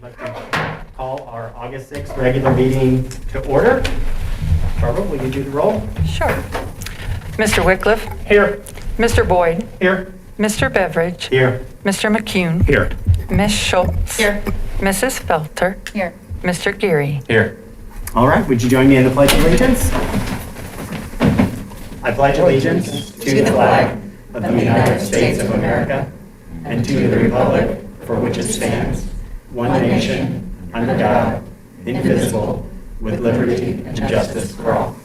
I'd like to call our August 6th regular meeting to order. Barbara, will you do the roll? Sure. Mr. Wycliffe? Here. Mr. Boyd? Here. Mr. Beveridge? Here. Mr. McCune? Here. Ms. Schultz? Here. Mrs. Felter? Here. Mr. Geary? Here. All right, would you join me in the Pledge of Allegiance? I pledge allegiance to the flag of the United States of America and to the republic for which it stands, one nation, under God, indivisible, with liberty and justice for all.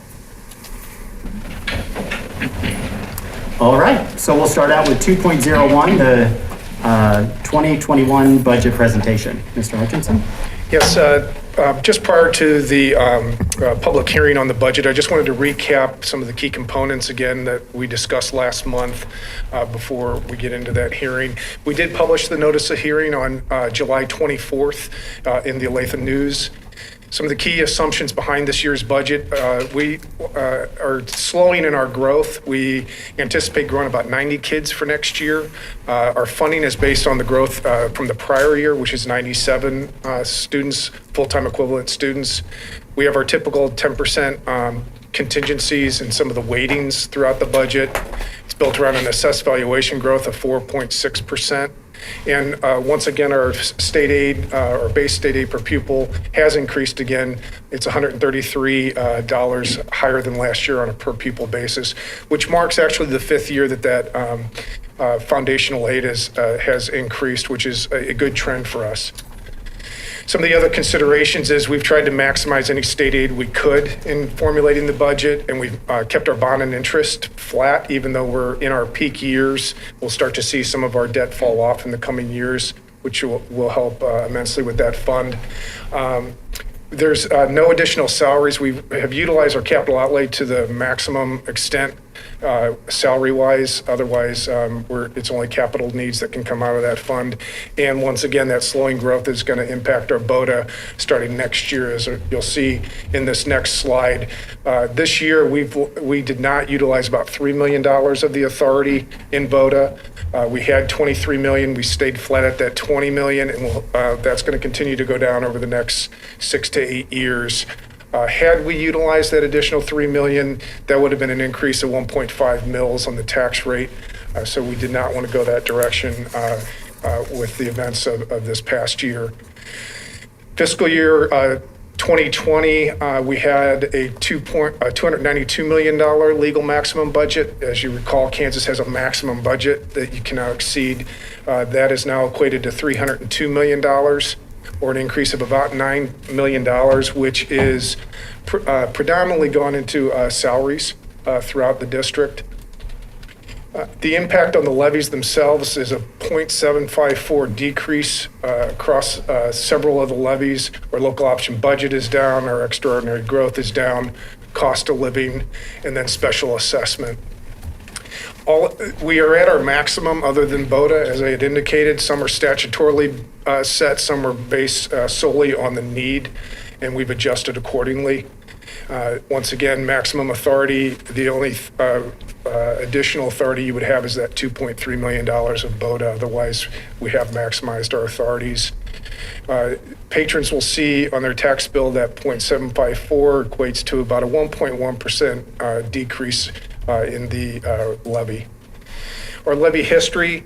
All right, so we'll start out with 2.01, the 2021 budget presentation. Mr. Hutchinson? Yes, just prior to the public hearing on the budget, I just wanted to recap some of the key components again that we discussed last month before we get into that hearing. We did publish the notice of hearing on July 24th in the Olathe News. Some of the key assumptions behind this year's budget, we are slowing in our growth. We anticipate growing about 90 kids for next year. Our funding is based on the growth from the prior year, which is 97 students, full-time equivalent students. We have our typical 10% contingencies and some of the weightings throughout the budget. It's built around an assessed valuation growth of 4.6%. And once again, our state aid, our base state aid per pupil has increased again. It's $133 higher than last year on a per pupil basis, which marks actually the fifth year that foundational aid has increased, which is a good trend for us. Some of the other considerations is we've tried to maximize any state aid we could in formulating the budget, and we've kept our bond and interest flat, even though we're in our peak years. We'll start to see some of our debt fall off in the coming years, which will help immensely with that fund. There's no additional salaries. We have utilized our capital outlay to the maximum extent salary-wise. Otherwise, it's only capital needs that can come out of that fund. And once again, that slowing growth is going to impact our BOTA starting next year, as you'll see in this next slide. This year, we did not utilize about $3 million of the authority in BOTA. We had $23 million. We stayed flat at that $20 million, and that's going to continue to go down over the next 6 to 8 years. Had we utilized that additional $3 million, that would have been an increase of 1.5 mils on the tax rate. So we did not want to go that direction with the events of this past year. Fiscal year 2020, we had a $292 million legal maximum budget. As you recall, Kansas has a maximum budget that you cannot exceed. That is now equated to $302 million. Or an increase of about $9 million, which is predominantly gone into salaries throughout the district. The impact on the levies themselves is a 0.754 decrease across several of the levies. Our local option budget is down, our extraordinary growth is down, cost of living, and then special assessment. We are at our maximum other than BOTA, as I had indicated. Some are statutorily set, some are based solely on the need, and we've adjusted accordingly. Once again, maximum authority, the only additional authority you would have is that $2.3 million of BOTA. Otherwise, we have maximized our authorities. Patrons will see on their tax bill that 0.754 equates to about a 1.1% decrease in the levy. Our levy history,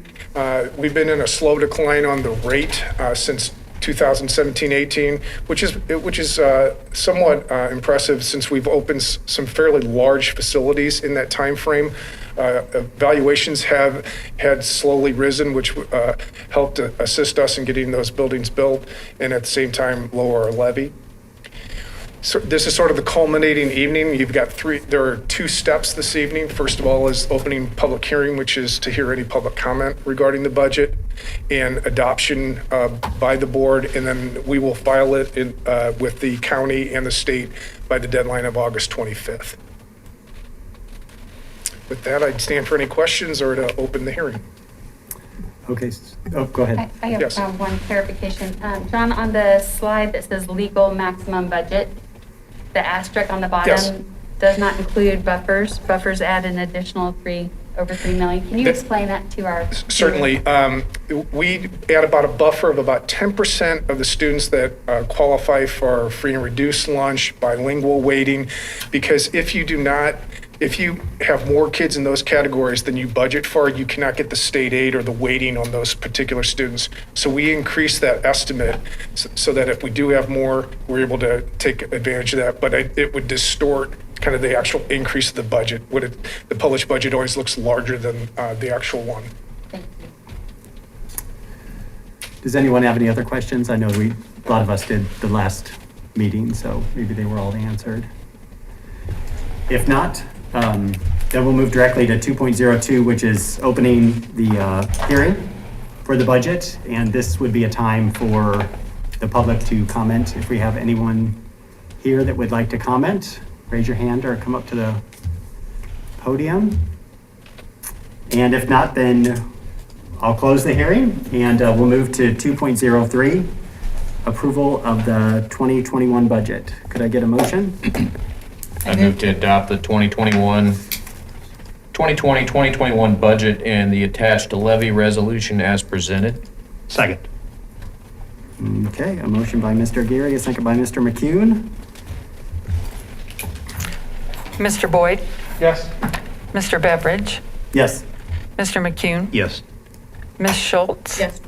we've been in a slow decline on the rate since 2017-18, which is somewhat impressive since we've opened some fairly large facilities in that time frame. Valuations have had slowly risen, which helped assist us in getting those buildings built, and at the same time lower our levy. So this is sort of the culminating evening. There are two steps this evening. First of all is opening public hearing, which is to hear any public comment regarding the budget, and adoption by the board, and then we will file it with the county and the state by the deadline of August 25th. With that, I'd stand for any questions or to open the hearing. Okay. Oh, go ahead. I have Yes. One clarification. John, on the slide that says legal maximum budget, the asterisk on the bottom Yes. does not include buffers. Buffers add an additional 3 over 3 million. Can you explain that to our? Certainly. We add about a buffer of about 10% of the students that qualify for free and reduced lunch, bilingual weighting, because if you have more kids in those categories than you budget for, you cannot get the state aid or the weighting on those particular students. So we increase that estimate so that if we do have more, we're able to take advantage of that. But it would distort kind of the actual increase of the budget. The published budget always looks larger than the actual one. Thank you. Does anyone have any other questions? I know a lot of us did the last meeting, so maybe they were all answered. If not, then we'll move directly to 2.02, which is opening the hearing for the budget. And this would be a time for the public to comment. If we have anyone here that would like to comment, raise your hand or come up to the podium. And if not, then I'll close the hearing and we'll move to 2.03, approval of the 2021 budget. Could I get a motion? I move to adopt the 2020-2021 budget and the attached levy resolution as presented. Second. Okay, a motion by Mr. Geary, a second by Mr. McCune. Mr. Boyd, Yes. Mr. Beveridge, Yes. Mr. McCune, Yes. Ms. Schultz, Yes.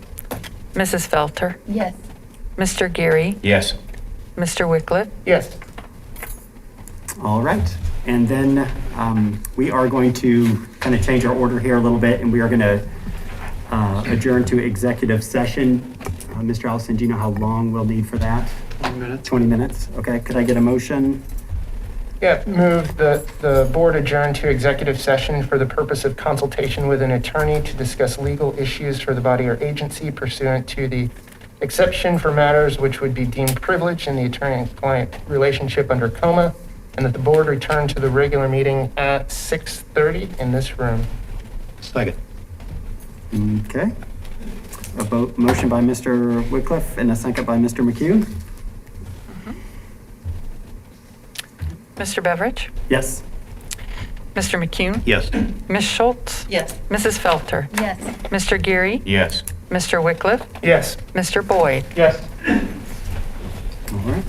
Mrs. Felter, Yes. Mr. Geary, Yes. Mr. Wycliffe, Yes. All right. And then we are going to kind of change our order here a little bit, and we are going to adjourn to executive session. Mr. Allison, do you know how long we'll need for that? 20 minutes. 20 minutes? Okay. Could I get a motion? Yeah, move that the board adjourn to executive session for the purpose of consultation with an attorney to discuss legal issues for the body or agency pursuant to the exception for matters which would be deemed privileged in the attorney-client relationship under COMA, and that the board return to the regular meeting at 6:30 in this room. Second. Okay. A motion by Mr. Wycliffe and a second by Mr. McCune. Mr. Beveridge, Yes. Mr. McCune, Yes. Ms. Schultz, Yes. Mrs. Felter, Yes. Mr. Geary, Yes. Mr. Wycliffe, Yes. Mr. Boyd. Yes. All right.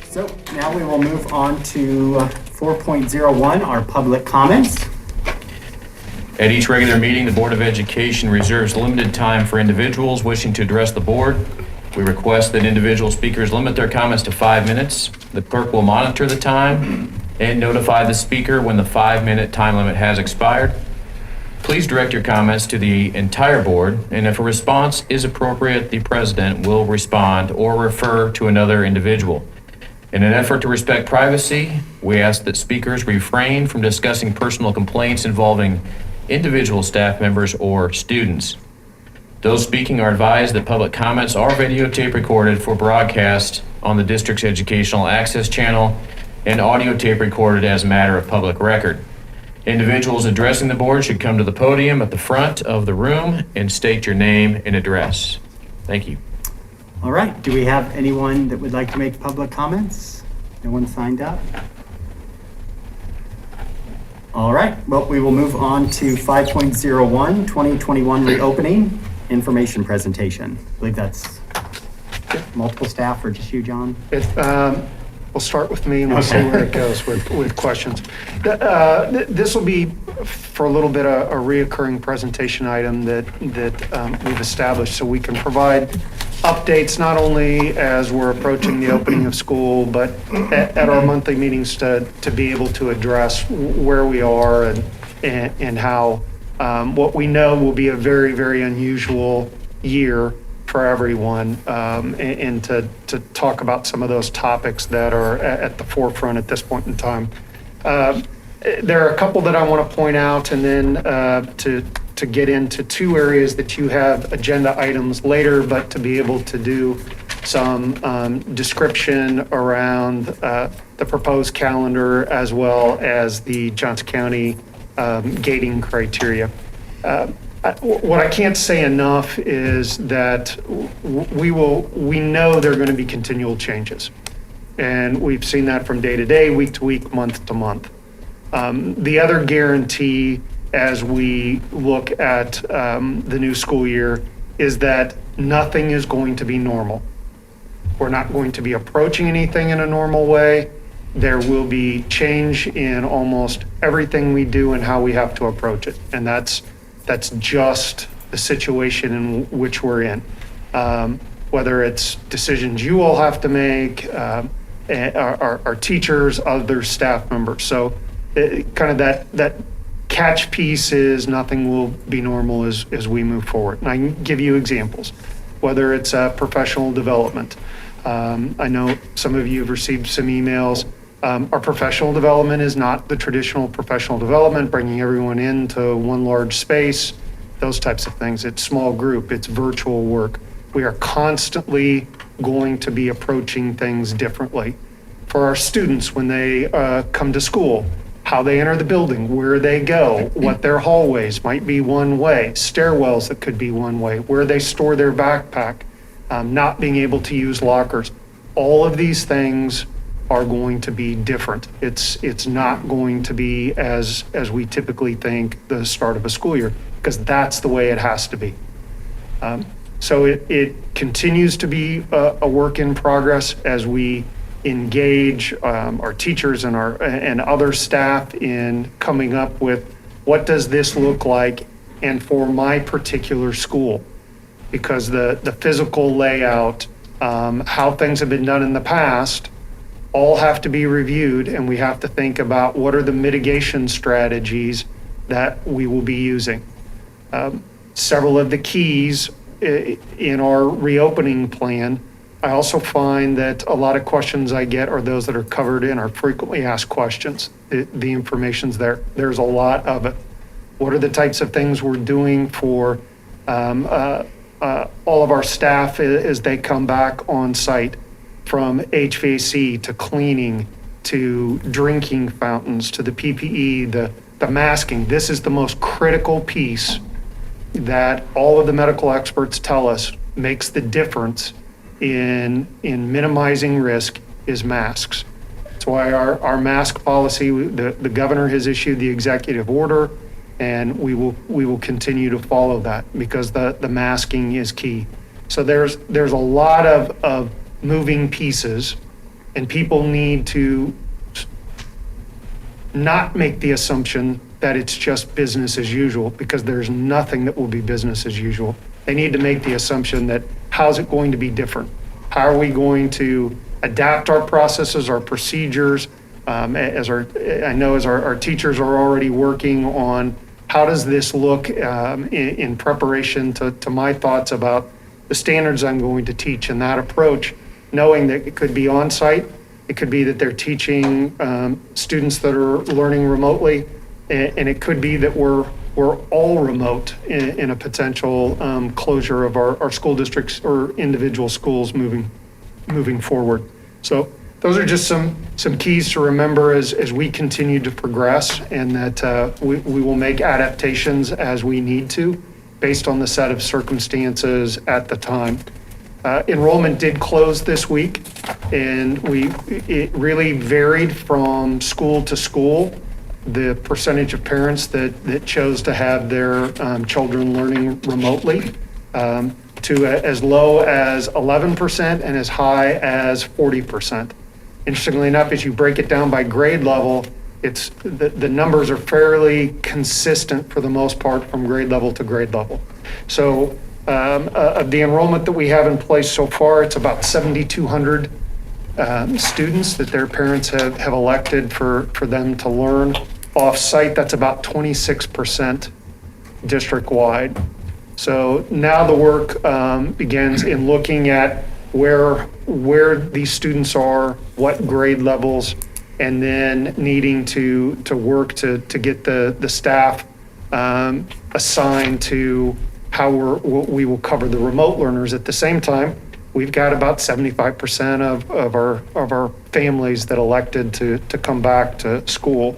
So now we will move on to 4.01, our public comments. At each regular meeting, the Board of Education reserves limited time for individuals wishing to address the board. We request that individual speakers limit their comments to 5 minutes. The clerk will monitor the time and notify the speaker when the 5-minute time limit has expired. Please direct your comments to the entire board, and if a response is appropriate, the president will respond or refer to another individual. In an effort to respect privacy, we ask that speakers refrain from discussing personal complaints involving individual staff members or students. Those speaking are advised that public comments are videotape recorded for broadcast on the district's educational access channel and audio tape recorded as a matter of public record. Individuals addressing the board should come to the podium at the front of the room and state your name and address. Thank you. All right, do we have anyone that would like to make public comments? No one signed up? All right, well, we will move on to 5.01, 2021 reopening information presentation. I believe that's multiple staff or just you, John? We'll start with me and we'll see where it goes with questions. This will be for a little bit a reoccurring presentation item that we've established so we can provide updates not only as we're approaching the opening of school, but at our monthly meetings to be able to address where we are and how what we know will be a very, very unusual year for everyone, and to talk about some of those topics that are at the forefront at this point in time. There are a couple that I want to point out, and then to get into two areas that you have agenda items later, but to be able to do some description around the proposed calendar as well as the Johnson County gating criteria. What I can't say enough is that we know there are going to be continual changes. And we've seen that from day to day, week to week, month to month. The other guarantee as we look at the new school year is that nothing is going to be normal. We're not going to be approaching anything in a normal way. There will be change in almost everything we do and how we have to approach it. And that's just the situation in which we're in. Whether it's decisions you all have to make, our teachers, other staff members. So kind of that catch piece is nothing will be normal as we move forward. And I can give you examples, whether it's professional development. I know some of you have received some emails. Our professional development is not the traditional professional development, bringing everyone into one large space, those types of things. It's small group, it's virtual work. We are constantly going to be approaching things differently. For our students, when they come to school, how they enter the building, where they go, what their hallways might be one way, stairwells that could be one way, where they store their backpack, not being able to use lockers. All of these things are going to be different. It's not going to be as we typically think the start of a school year, because that's the way it has to be. So it continues to be a work in progress as we engage our teachers and other staff in coming up with what does this look like and for my particular school, because the physical layout, how things have been done in the past, all have to be reviewed, and we have to think about what are the mitigation strategies that we will be using. Several of the keys in our reopening plan, I also find that a lot of questions I get are those that are covered in our frequently asked questions. The information's there. There's a lot of it. What are the types of things we're doing for all of our staff as they come back on site? From HVAC to cleaning to drinking fountains to the PPE, the masking. This is the most critical piece that all of the medical experts tell us makes the difference in minimizing risk is masks. That's why our mask policy, the governor has issued the executive order, and we will continue to follow that because the masking is key. So there's a lot of moving pieces And people need to not make the assumption that it's just business as usual, because there's nothing that will be business as usual. They need to make the assumption that how's it going to be different? How are we going to adapt our processes, our procedures? I know as our teachers are already working on how does this look in preparation to my thoughts about the standards I'm going to teach and that approach, knowing that it could be on-site, it could be that they're teaching students that are learning remotely, and it could be that we're all remote in a potential closure of our school districts or individual schools moving forward. So those are just some keys to remember as we continue to progress, and that we will make adaptations as we need to based on the set of circumstances at the time. Enrollment did close this week, and it really varied from school to school, the percentage of parents that chose to have their children learning remotely, to as low as 11% and as high as 40%. Interestingly enough, as you break it down by grade level, it's the numbers are fairly consistent for the most part from grade level to grade level. So of the enrollment that we have in place so far, it's about 7,200 students that their parents have elected for them to learn off-site. That's about 26% district-wide. So now the work begins in looking at where these students are, what grade levels, and then needing to work to get the staff assigned to how we will cover the remote learners. At the same time, we've got about 75% of our families that elected to come back to school.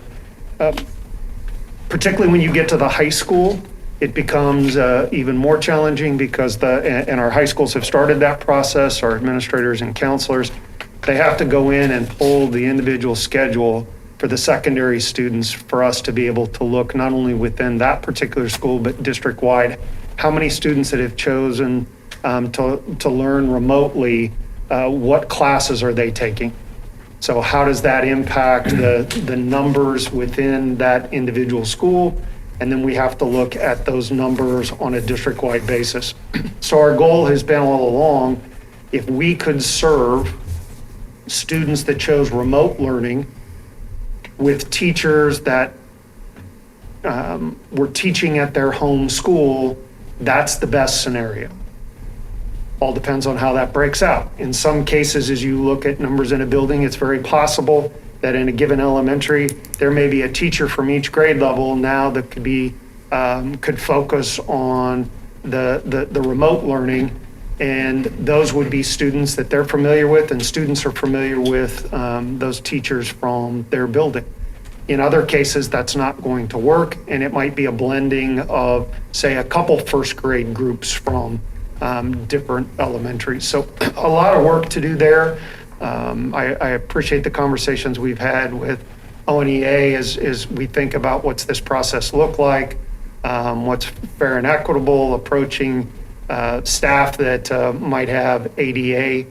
Particularly when you get to the high school, it becomes even more challenging because and our high schools have started that process, our administrators and counselors, they have to go in and pull the individual schedule for the secondary students for us to be able to look not only within that particular school, but district-wide, how many students that have chosen to learn remotely, what classes are they taking? So how does that impact the numbers within that individual school? And then we have to look at those numbers on a district-wide basis. So our goal has been all along, if we could serve students that chose remote learning with teachers that were teaching at their home school, that's the best scenario. All depends on how that breaks out. In some cases, as you look at numbers in a building, it's very possible that in a given elementary, there may be a teacher from each grade level now that could focus on the remote learning, and those would be students that they're familiar with, and students are familiar with those teachers from their building. In other cases, that's not going to work, and it might be a blending of, say, a couple first grade groups from different elementaries. So a lot of work to do there. I appreciate the conversations we've had with ONEA as we think about what's this process look like, what's fair and equitable, approaching staff that might have ADA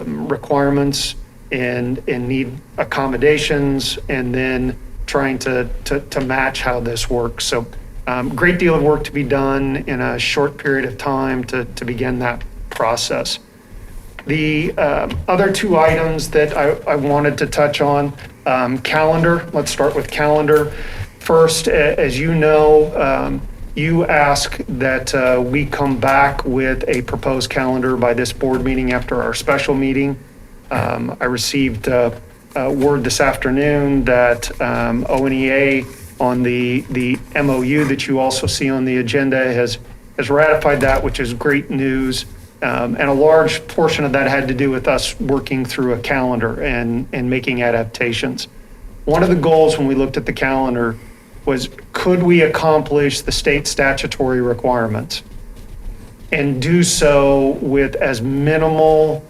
requirements and need accommodations, and then trying to match how this works. So great deal of work to be done in a short period of time to begin that process. The other two items that I wanted to touch on, calendar. Let's start with calendar. First, as you know, you ask that we come back with a proposed calendar by this board meeting after our special meeting. I received word this afternoon that ONEA on the MOU that you also see on the agenda has ratified that, which is great news. And a large portion of that had to do with us working through a calendar and making adaptations. One of the goals when we looked at the calendar was, could we accomplish the state statutory requirements and do so with as minimal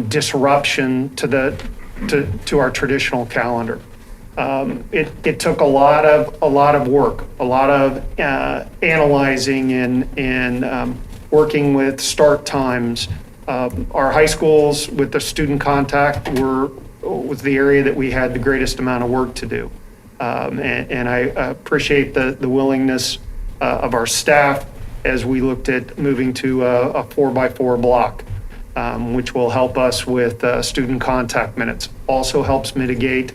disruption to our traditional calendar? It took a lot of work, a lot of analyzing and working with start times, Our high schools with the student contact was the area that we had the greatest amount of work to do. And I appreciate the willingness of our staff as we looked at moving to a 4x4 block, which will help us with student contact minutes. Also helps mitigate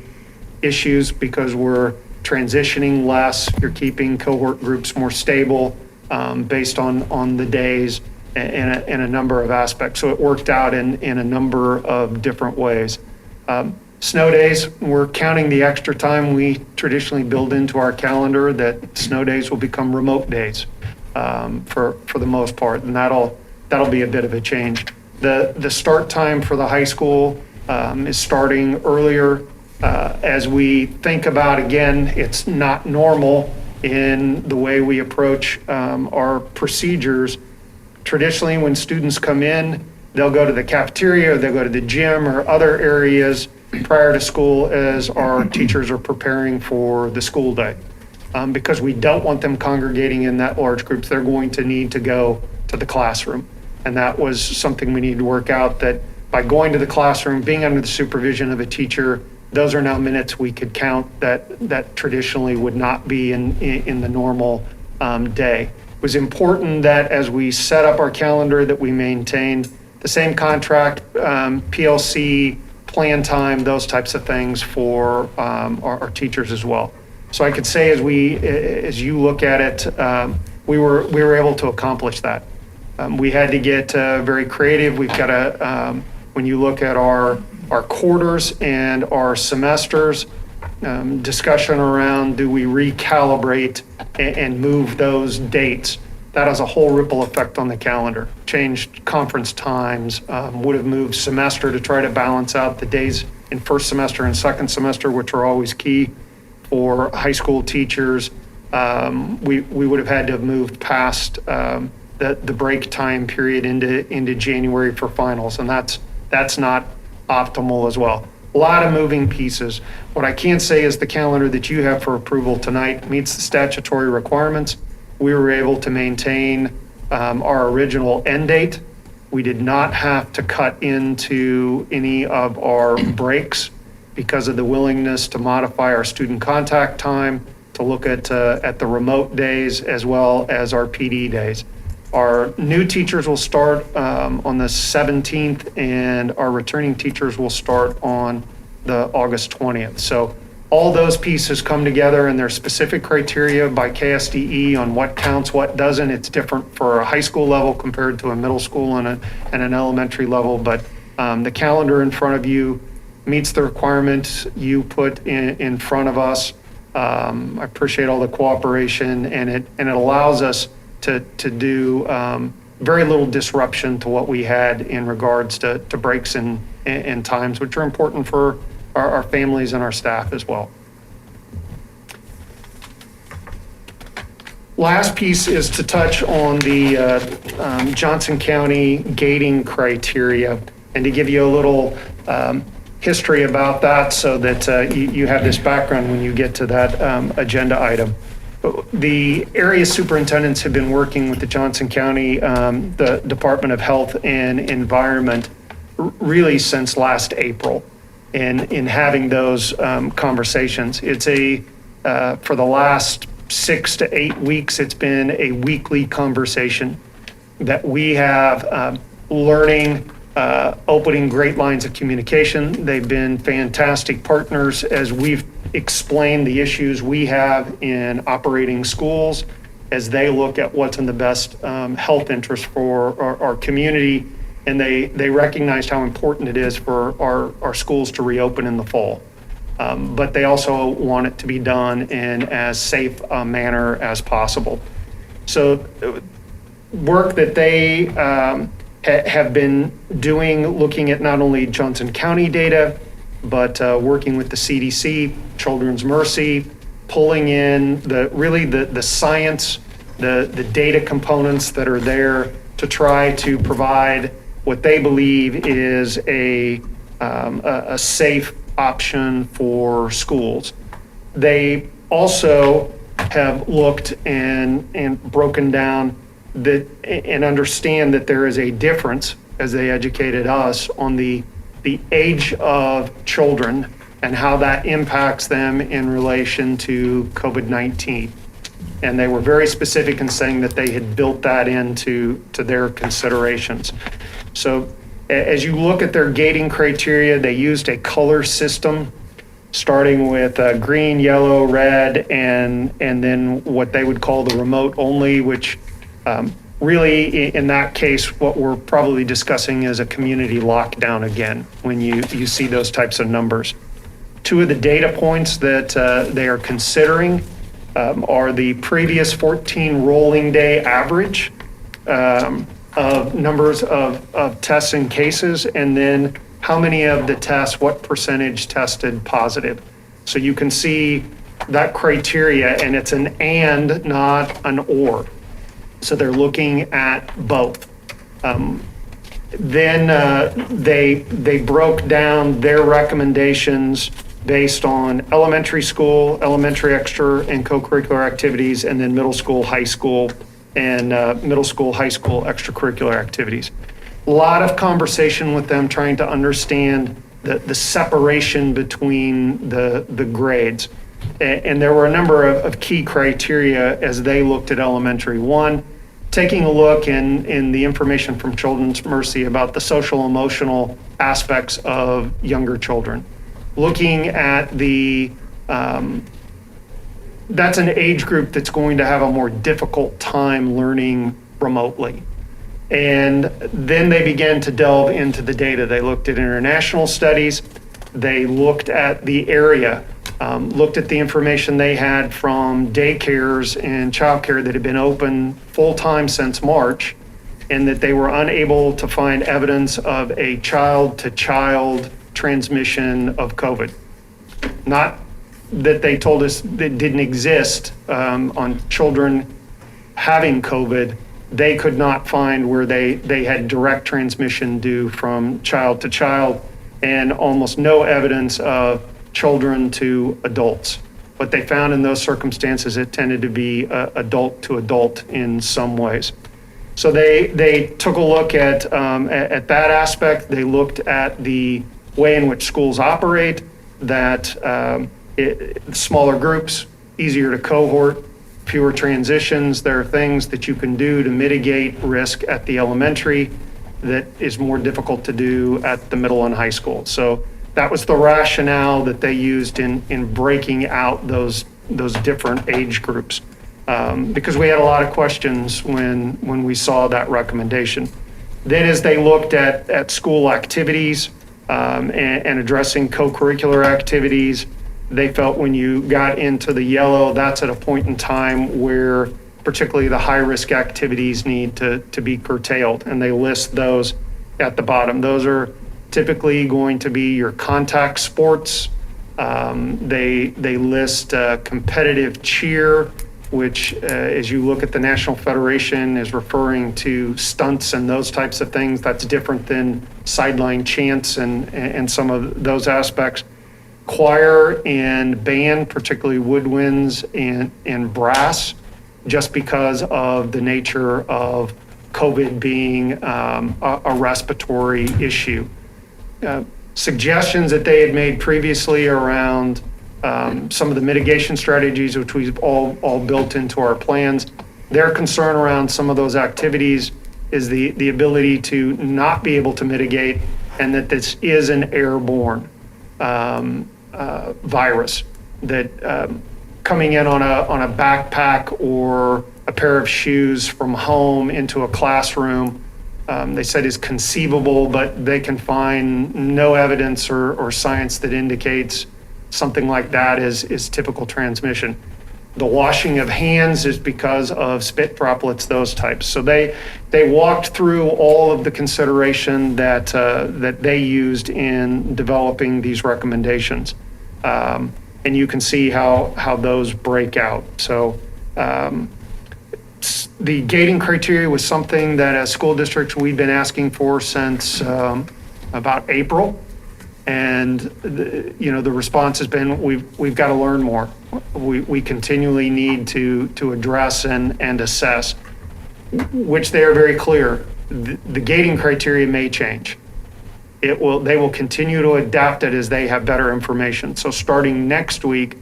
issues because we're transitioning less. You're keeping cohort groups more stable based on the days and a number of aspects. So it worked out in a number of different ways. Snow days, we're counting the extra time we traditionally build into our calendar that snow days will become remote days for the most part, and that'll be a bit of a change. The start time for the high school is starting earlier. As we think about, again, it's not normal in the way we approach our procedures. Traditionally, when students come in, they'll go to the cafeteria, or they'll go to the gym or other areas prior to school as our teachers are preparing for the school day. Because we don't want them congregating in that large groups, they're going to need to go to the classroom. And that was something we needed to work out, that by going to the classroom, being under the supervision of a teacher, those are now minutes we could count that traditionally would not be in the normal day. It was important that as we set up our calendar that we maintained the same contract, PLC, plan time, those types of things for our teachers as well. So I could say as you look at it, we were able to accomplish that. We had to get very creative. We've got to, when you look at our quarters and our semesters, discussion around do we recalibrate and move those dates. That has a whole ripple effect on the calendar. Changed conference times, would have moved semester to try to balance out the days in first semester and second semester, which are always key for high school teachers. We would have had to have moved past the break time period into January for finals, and that's not optimal as well. A lot of moving pieces. What I can say is the calendar that you have for approval tonight meets the statutory requirements. We were able to maintain our original end date. We did not have to cut into any of our breaks because of the willingness to modify our student contact time, to look at the remote days as well as our PD days. Our new teachers will start on the 17th, and our returning teachers will start on the August 20th. So all those pieces come together, and there's specific criteria by KSDE on what counts, what doesn't. It's different for a high school level compared to a middle school and an elementary level, but the calendar in front of you meets the requirements you put in front of us. I appreciate all the cooperation, and it allows us to do very little disruption to what we had in regards to breaks and times, which are important for our families and our staff as well. Last piece is to touch on the Johnson County gating criteria and to give you a little history about that so that you have this background when you get to that agenda item. The area superintendents have been working with the Johnson County, the Department of Health and Environment really since last April in having those conversations. It's for the last 6 to 8 weeks, it's been a weekly conversation that we have learning, opening great lines of communication. They've been fantastic partners as we've explained the issues we have in operating schools as they look at what's in the best health interest for our community. And they recognized how important it is for our schools to reopen in the fall. But they also want it to be done in as safe a manner as possible. So work that they have been doing, looking at not only Johnson County data, but working with the CDC, Children's Mercy, pulling in the science, the data components that are there to try to provide what they believe is a safe option for schools. They also have looked and broken down that and understand that there is a difference as they educated us on the age of children and how that impacts them in relation to COVID-19. And they were very specific in saying that they had built that into their considerations. So as you look at their gating criteria, they used a color system, starting with green, yellow, red, and then what they would call the remote only, which really, in that case, what we're probably discussing is a community lockdown again, when you see those types of numbers. Two of the data points that they are considering are the previous 14 rolling day average of numbers of tests and cases, and then how many of the tests, what percentage tested positive. So you can see that criteria, and it's an and, not an or. So they're looking at both. Then they broke down their recommendations based on elementary school, elementary extra and co-curricular activities, and then middle school, high school, and middle school, high school extracurricular activities. A lot of conversation with them trying to understand the separation between the grades. And there were a number of key criteria as they looked at elementary. One, taking a look in the information from Children's Mercy about the social emotional aspects of younger children. Looking at that's an age group that's going to have a more difficult time learning remotely. And then they began to delve into the data. They looked at international studies. They looked at the area, looked at the information they had from daycares and childcare that had been open full-time since March, and that they were unable to find evidence of a child-to-child transmission of COVID. Not that they told us that didn't exist on children having COVID. They could not find where they had direct transmission due from child to child, and almost no evidence of children to adults. What they found in those circumstances, it tended to be adult to adult in some ways. So they took a look at that aspect. They looked at the way in which schools operate, that smaller groups, easier to cohort, fewer transitions. There are things that you can do to mitigate risk at the elementary that is more difficult to do at the middle and high school. So that was the rationale that they used in breaking out those different age groups, because we had a lot of questions when we saw that recommendation. Then as they looked at school activities and addressing co-curricular activities, they felt when you got into the yellow, that's at a point in time where particularly the high-risk activities need to be curtailed, and they list those at the bottom. Those are typically going to be your contact sports. They list competitive cheer, which as you look at the National Federation is referring to stunts and those types of things. That's different than sideline chants and some of those aspects. Choir and band, particularly woodwinds and brass, just because of the nature of COVID being a respiratory issue. Suggestions that they had made previously around some of the mitigation strategies, which we've all built into our plans. Their concern around some of those activities is the ability to not be able to mitigate, and that this is an airborne virus, that coming in on a backpack or a pair of shoes from home into a classroom, they said is conceivable, but they can find no evidence or science that indicates something like that is typical transmission. The washing of hands is because of spit droplets, those types. So they walked through all of the consideration that they used in developing these recommendations. And you can see how those break out. So the gating criteria was something that as school districts we've been asking for since about April. And the response has been, we've got to learn more. We continually need to address and assess, which they are very clear. the gating criteria may change. They will continue to adapt it as they have better information. So starting next week,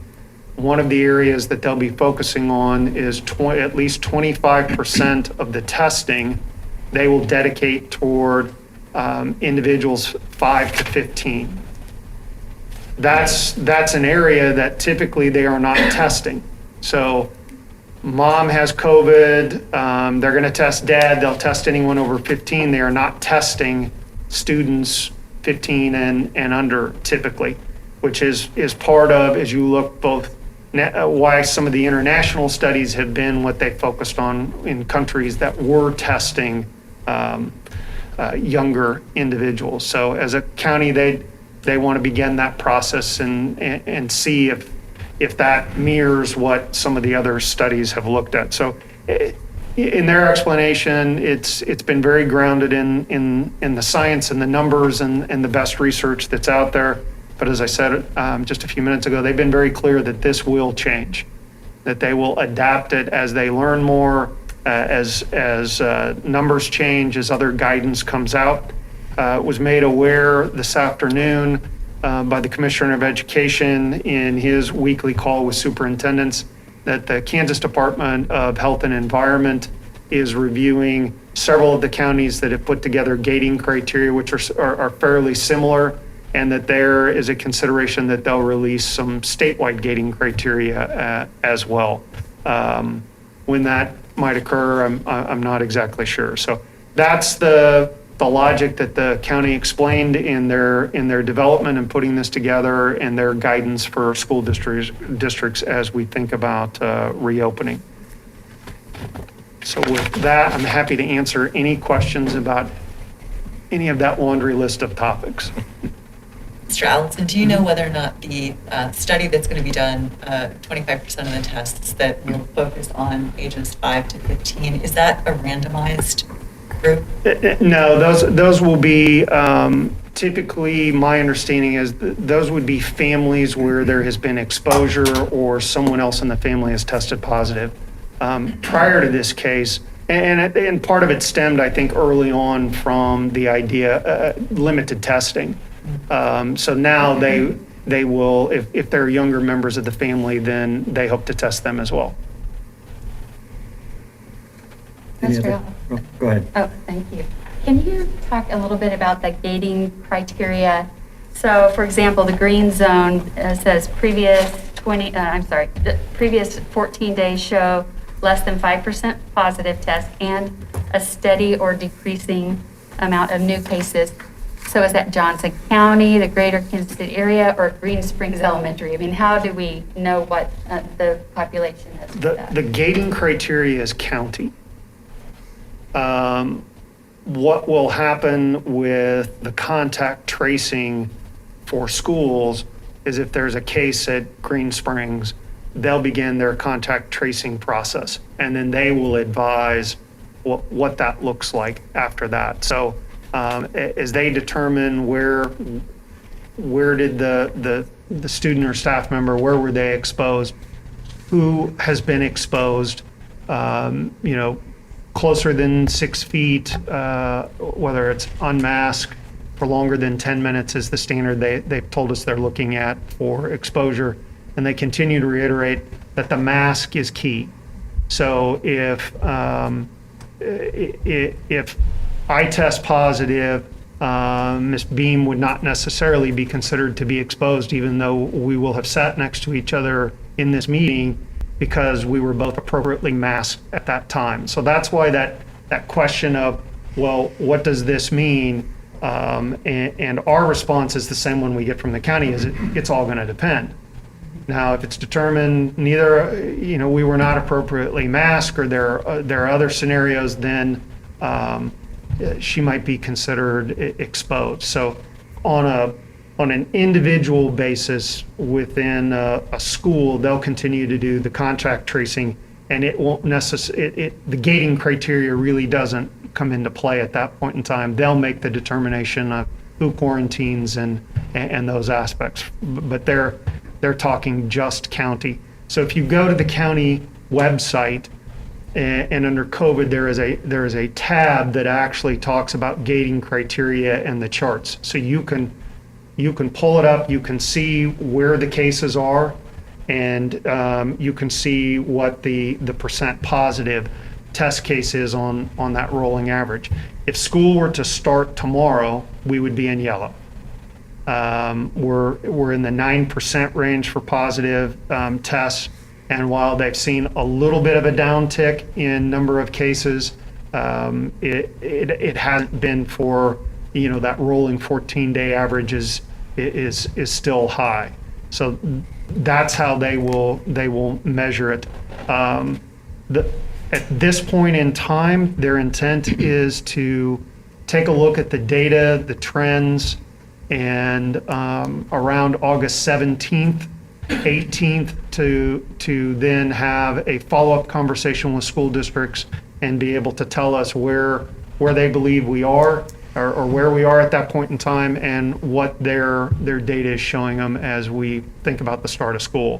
one of the areas that they'll be focusing on is at least 25% of the testing they will dedicate toward individuals 5 to 15. That's an area that typically they are not testing. So mom has COVID, they're going to test dad, they'll test anyone over 15. They are not testing students 15 and under typically, which is part of, as you look both, why some of the international studies have been what they focused on in countries that were testing younger individuals. So as a county, they want to begin that process and see if that mirrors what some of the other studies have looked at. So in their explanation, it's been very grounded in the science and the numbers and the best research that's out there. But as I said just a few minutes ago, they've been very clear that this will change, that they will adapt it as they learn more, as numbers change, as other guidance comes out. Was made aware this afternoon by the Commissioner of Education in his weekly call with superintendents that the Kansas Department of Health and Environment is reviewing several of the counties that have put together gating criteria, which are fairly similar, and that there is a consideration that they'll release some statewide gating criteria as well. When that might occur, I'm not exactly sure. So that's the logic that the county explained in their development and putting this together, and their guidance for school districts as we think about reopening. So with that, I'm happy to answer any questions about any of that laundry list of topics. Mr. Allison, do you know whether or not the study that's going to be done, 25% of the tests that will focus on ages 5 to 15, is that a randomized group? No, those will be, typically my understanding is those would be families where there has been exposure or someone else in the family has tested positive. Prior to this case, and part of it stemmed, I think, early on from the idea, limited testing. So now they will, if they're younger members of the family, then they hope to test them as well. Mr. Go ahead. Oh, thank you. Can you talk a little bit about the gating criteria? So, for example, the green zone says previous 14 days show less than 5% positive test and a steady or decreasing amount of new cases. So is that Johnson County, the greater Kansas City area, or Green Springs Elementary? I mean, how do we know what the population is? The gating criteria is county. What will happen with the contact tracing for schools is if there's a case at Green Springs, they'll begin their contact tracing process, and then they will advise what that looks like after that. So as they determine where did the student or staff member, where were they exposed, who has been exposed, closer than 6 feet, whether it's unmasked for longer than 10 minutes is the standard they've told us they're looking at for exposure. And they continue to reiterate that the mask is key. So if I test positive, Ms. Beam would not necessarily be considered to be exposed, even though we will have sat next to each other in this meeting, because we were both appropriately masked at that time. So that's why that question of, well, what does this mean? And our response is the same one we get from the county, is it's all going to depend. Now, if it's determined neither, we were not appropriately masked, or there are other scenarios, then she might be considered exposed. So on an individual basis within a school, they'll continue to do the contact tracing, and it won't necessarily, the gating criteria really doesn't come into play at that point in time. They'll make the determination of who quarantines and those aspects, but they're talking just county. So if you go to the county website, and under COVID, there is a tab that actually talks about gating criteria and the charts. So you can pull it up, you can see where the cases are, and you can see what the percent positive test case is on that rolling average. If school were to start tomorrow, we would be in yellow. We're in the 9% range for positive tests, and while they've seen a little bit of a downtick in number of cases, it hasn't been for, that rolling 14-day average is still high. So that's how they will measure it. At this point in time, their intent is to take a look at the data, the trends, and around August 17th, 18th, to then have a follow-up conversation with school districts and be able to tell us where they believe we are, or where we are at that point in time, and what their data is showing them as we think about the start of school.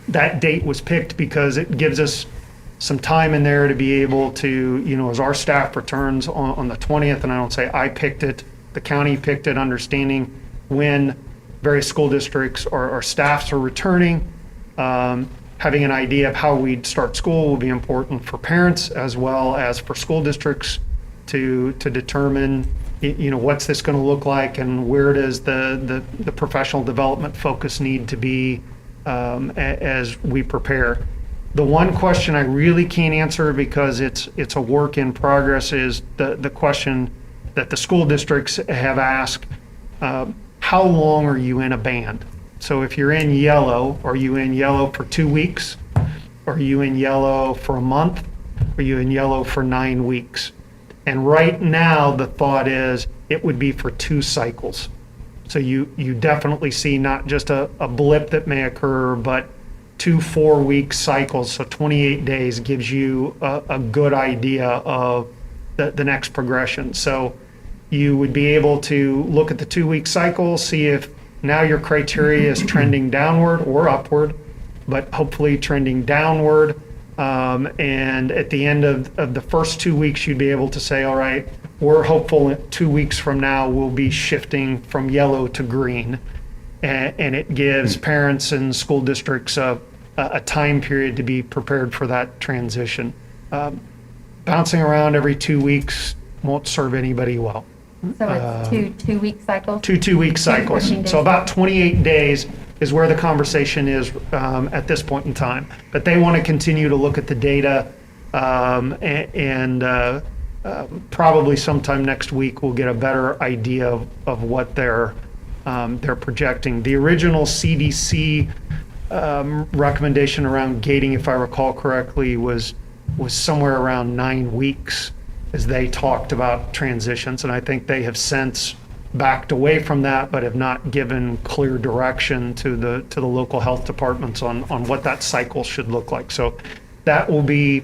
That date was picked because it gives us some time in there to be able to, as our staff returns on the 20th, and I don't say I picked it, the county picked it, understanding when various school districts or staffs are returning. Having an idea of how we'd start school will be important for parents as well as for school districts to determine, what's this going to look like, and where does the professional development focus need to be as we prepare. The one question I really can't answer, because it's a work in progress, is the question that the school districts have asked: how long are you in a band? So if you're in yellow, are you in yellow for 2 weeks? Are you in yellow for a month? Are you in yellow for 9 weeks? And right now, the thought is it would be for 2 cycles. So you definitely see not just a blip that may occur, but 2 4-week cycles. So 28 days gives you a good idea of the next progression. So you would be able to look at the 2-week cycle, see if now your criteria is trending downward or upward, but hopefully trending downward. And at the end of the first 2 weeks, you'd be able to say, all right, we're hopeful that 2 weeks from now we'll be shifting from yellow to green. And it gives parents and school districts a time period to be prepared for that transition. Bouncing around every 2 weeks won't serve anybody well. So it's 2-week cycles? 2 2-week cycles. 14 days. So about 28 days is where the conversation is at this point in time. But they want to continue to look at the data, and probably sometime next week we'll get a better idea of what they're projecting. The original CDC recommendation around gating, if I recall correctly, was somewhere around 9 weeks as they talked about transitions. And I think they have since backed away from that, but have not given clear direction to the local health departments on what that cycle should look like. So that will be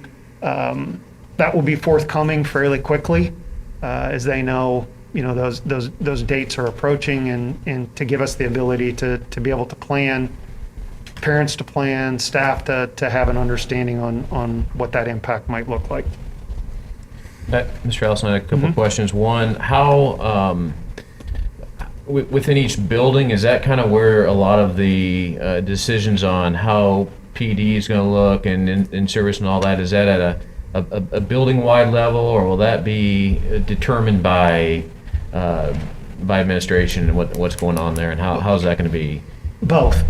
forthcoming fairly quickly, as they know, those dates are approaching, and to give us the ability to be able to plan, parents to plan, staff to have an understanding on what that impact might look like. Mr. Allison, I had a couple of questions. One, how, within each building, is that kind of where a lot of the decisions on how PD is going to look and in service and all that, is that at a building-wide level, or will that be determined by administration and what's going on there, and how's that going to be? Both.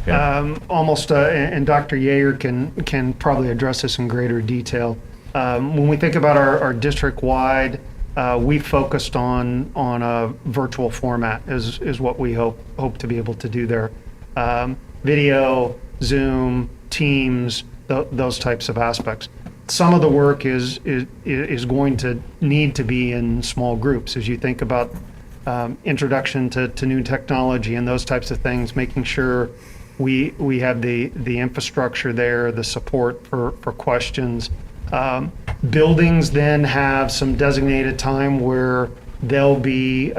Okay. And Dr. Yeager can probably address this in greater detail. When we think about our district-wide, we focused on a virtual format is what we hope to be able to do there. Video, Zoom, Teams, those types of aspects. Some of the work is going to need to be in small groups as you think about introduction to new technology and those types of things, making sure we have the infrastructure there, the support for questions. Buildings then have some designated time where they'll be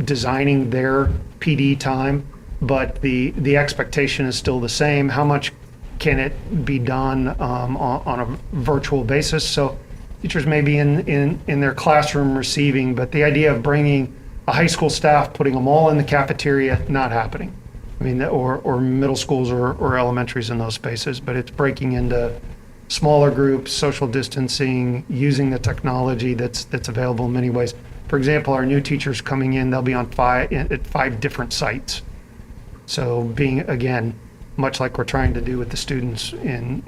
designing their PD time, but the expectation is still the same. How much can it be done on a virtual basis? So teachers may be in their classroom receiving, but the idea of bringing a high school staff, putting them all in the cafeteria, not happening. I mean, or middle schools or elementaries in those spaces, but it's breaking into smaller groups, social distancing, using the technology that's available in many ways. For example, our new teachers coming in, they'll be on at 5 different sites. So being, again, much like we're trying to do with the students in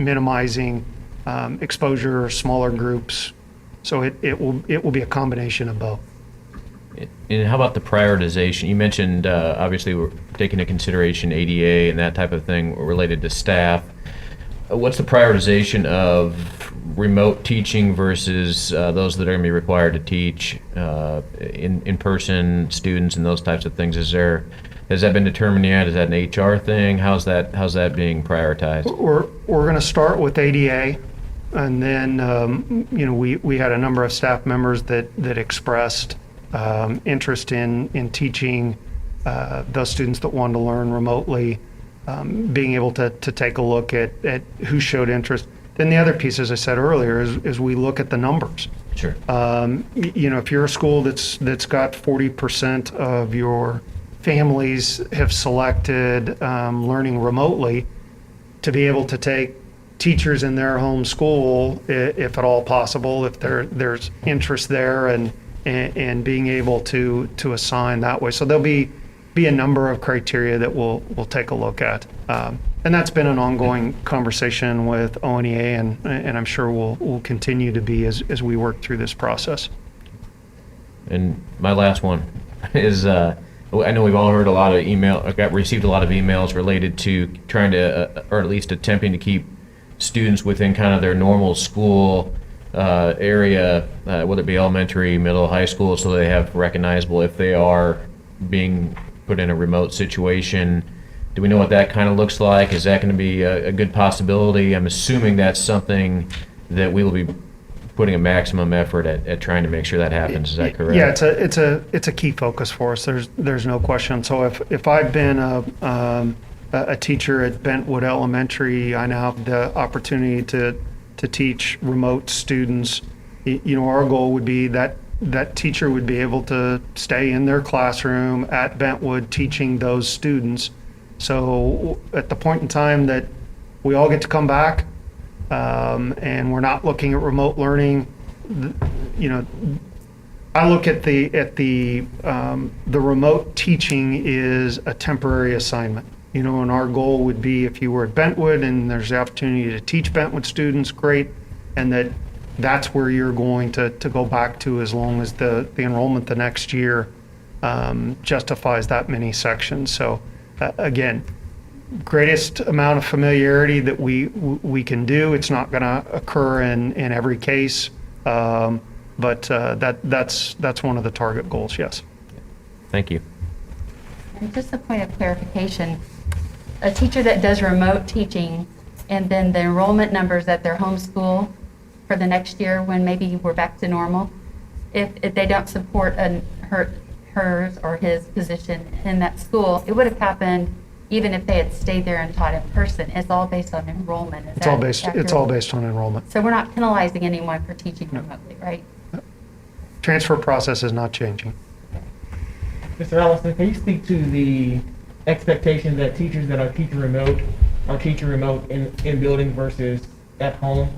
minimizing exposure, smaller groups. So it will be a combination of both. And how about the prioritization? You mentioned, obviously, we're taking into consideration ADA and that type of thing related to staff. What's the prioritization of remote teaching versus those that are going to be required to teach in-person students and those types of things? Has that been determined yet? Is that an HR thing? How's that being prioritized? We're going to start with ADA, and then we had a number of staff members that expressed interest in teaching those students that wanted to learn remotely, being able to take a look at who showed interest. Then the other piece, as I said earlier, is we look at the numbers. Sure. If you're a school that's got 40% of your families have selected learning remotely, to be able to take teachers in their home school, if at all possible, if there's interest there, and being able to assign that way. So there'll be a number of criteria that we'll take a look at. And that's been an ongoing conversation with ONEA, and I'm sure will continue to be as we work through this process. And my last one is, I know we've all heard a lot of received a lot of emails related to trying to, or at least attempting to keep students within kind of their normal school area, whether it be elementary, middle, high school, so they have recognizable if they are being put in a remote situation. Do we know what that kind of looks like? Is that going to be a good possibility? I'm assuming that's something that we will be putting a maximum effort at trying to make sure that happens. Is that correct? Yeah, it's a key focus for us. There's no question. So if I've been a teacher at Bentwood Elementary, I now have the opportunity to teach remote students. Our goal would be that teacher would be able to stay in their classroom at Bentwood teaching those students. So at the point in time that we all get to come back, and we're not looking at remote learning, I look at the remote teaching is a temporary assignment. And our goal would be, if you were at Bentwood and there's the opportunity to teach Bentwood students, great, and that's where you're going to go back to as long as the enrollment the next year justifies that many sections. So again, greatest amount of familiarity that we can do. It's not going to occur in every case, but that's one of the target goals. Yes. Thank you. And just a point of clarification, a teacher that does remote teaching and then the enrollment numbers at their home school for the next year, when maybe we're back to normal, if they don't support hers or his position in that school, it would have happened even if they had stayed there and taught in person. It's all based on enrollment. It's all based on enrollment. So we're not penalizing anyone for teaching remotely, right? Transfer process is not changing. Mr. Allison, can you speak to the expectation that teachers that are teaching remote in building versus at home?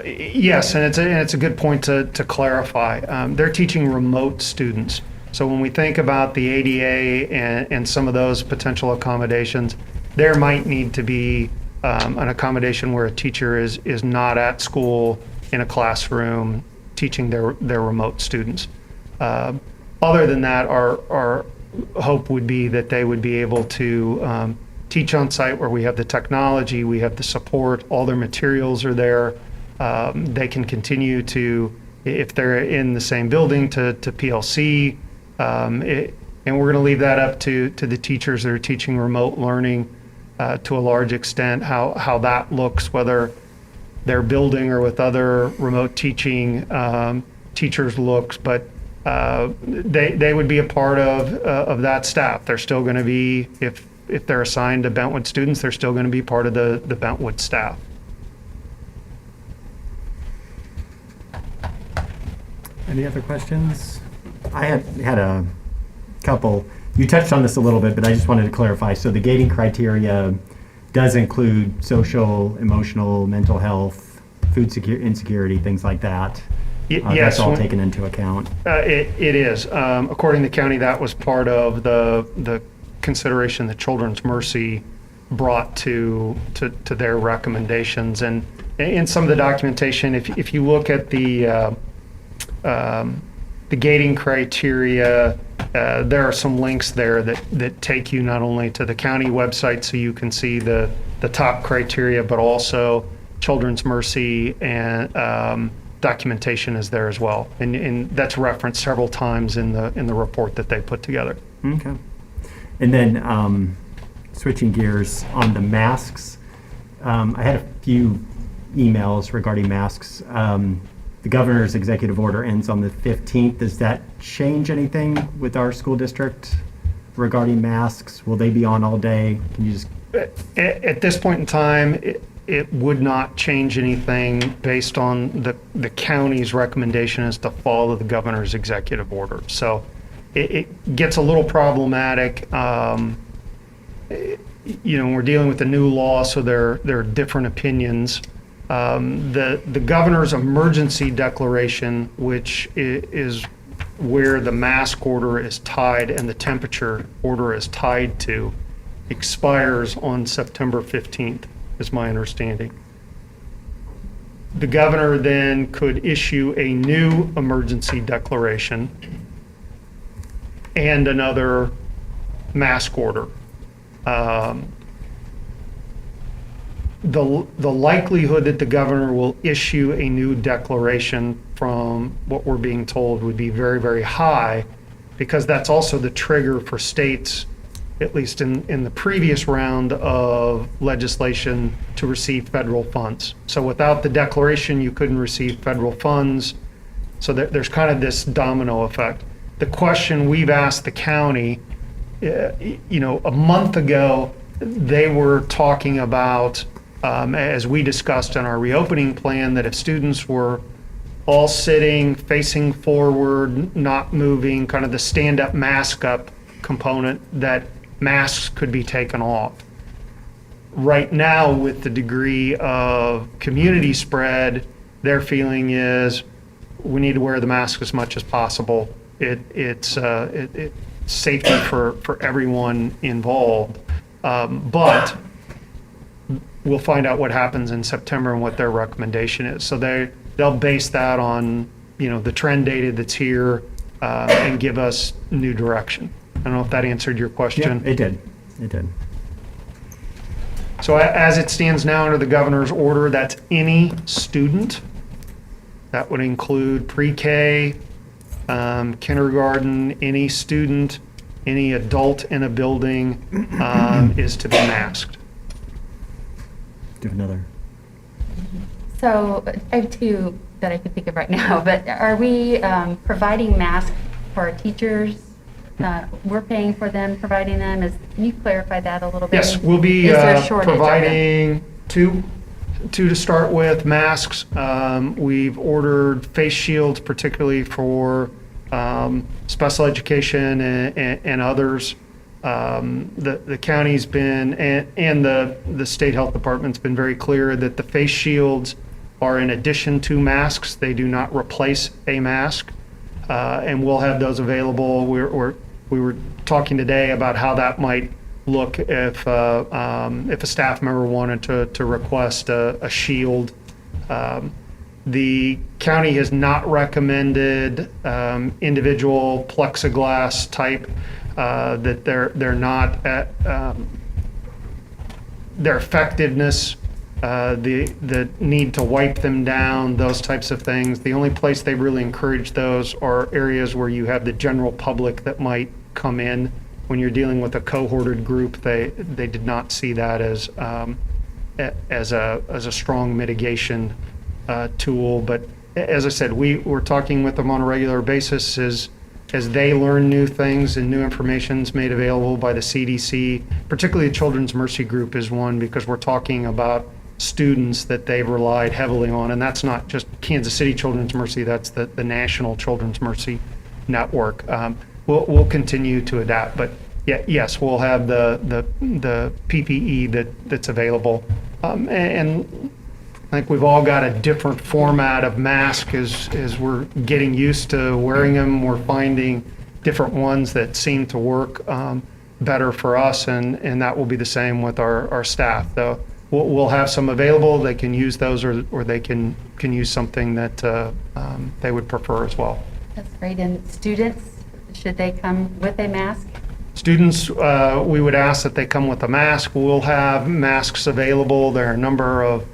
Yes, and it's a good point to clarify. They're teaching remote students. So when we think about the ADA and some of those potential accommodations, there might need to be an accommodation where a teacher is not at school in a classroom teaching their remote students. Other than that, our hope would be that they would be able to teach on site where we have the technology, we have the support, all their materials are there. They can continue to, if they're in the same building, to PLC. And we're going to leave that up to the teachers that are teaching remote learning to a large extent, how that looks, whether they're building or with other remote teaching teachers looks. But they would be a part of that staff. They're still going to be, if they're assigned to Bentwood students, they're still going to be part of the Bentwood staff. Any other questions? I had a couple. You touched on this a little bit, but I just wanted to clarify. So the gating criteria does include social, emotional, mental health, food insecurity, things like that. Yes. That's all taken into account. It is. According to the county, that was part of the consideration that Children's Mercy brought to their recommendations. And in some of the documentation, if you look at the gating criteria, there are some links there that take you not only to the county website so you can see the top criteria, but also Children's Mercy and documentation is there as well. And that's referenced several times in the report that they put together. Okay. And then switching gears on the masks, I had a few emails regarding masks. The governor's executive order ends on the 15th. Does that change anything with our school district regarding masks? Will they be on all day? Can you just... At this point in time, it would not change anything based on the county's recommendation is to follow the governor's executive order. So it gets a little problematic. We're dealing with a new law, so there are different opinions. The governor's emergency declaration, which is where the mask order is tied and the temperature order is tied to, expires on September 15th, is my understanding. The governor then could issue a new emergency declaration and another mask order. The likelihood that the governor will issue a new declaration, from what we're being told, would be very, very high, because that's also the trigger for states, at least in the previous round of legislation, to receive federal funds. So without the declaration, you couldn't receive federal funds. So there's kind of this domino effect. The question we've asked the county, a month ago, they were talking about, as we discussed in our reopening plan, that if students were all sitting, facing forward, not moving, kind of the stand-up, mask-up component, that masks could be taken off. Right now, with the degree of community spread, their feeling is we need to wear the mask as much as possible. It's safety for everyone involved. But we'll find out what happens in September and what their recommendation is. So they'll base that on the trend data that's here and give us new direction. I don't know if that answered your question. Yeah, it did. It did. So as it stands now under the governor's order, that's any student. That would include pre-K, kindergarten, any student, any adult in a building is to be masked. Do another. So I have two that I could think of right now, but are we providing masks for our teachers? We're paying for them, providing them. Can you clarify that a little bit? Yes, we'll be Is there a shortage of them? providing two to start with, masks. We've ordered face shields, particularly for special education and others. The county's been, and the state health department's been very clear that the face shields are in addition to masks. They do not replace a mask, and we'll have those available. We were talking today about how that might look if a staff member wanted to request a shield. The county has not recommended individual plexiglass type, that they're not at their effectiveness, the need to wipe them down, those types of things. The only place they really encourage those are areas where you have the general public that might come in. When you're dealing with a cohorted group, they did not see that as a strong mitigation tool. But as I said, we're talking with them on a regular basis. Is as they learn new things and new information's made available by the CDC, particularly the Children's Mercy Group is one, because we're talking about students that they've relied heavily on, and that's not just Kansas City Children's Mercy, that's the National Children's Mercy Network. We'll continue to adapt, but yes, we'll have the PPE that's available. And I think we've all got a different format of mask as we're getting used to wearing them. We're finding different ones that seem to work better for us, and that will be the same with our staff. Though we'll have some available. They can use those, or they can use something that they would prefer as well. That's great. And students, should they come with a mask? Students, we would ask that they come with a mask. We'll have masks available. There are a number of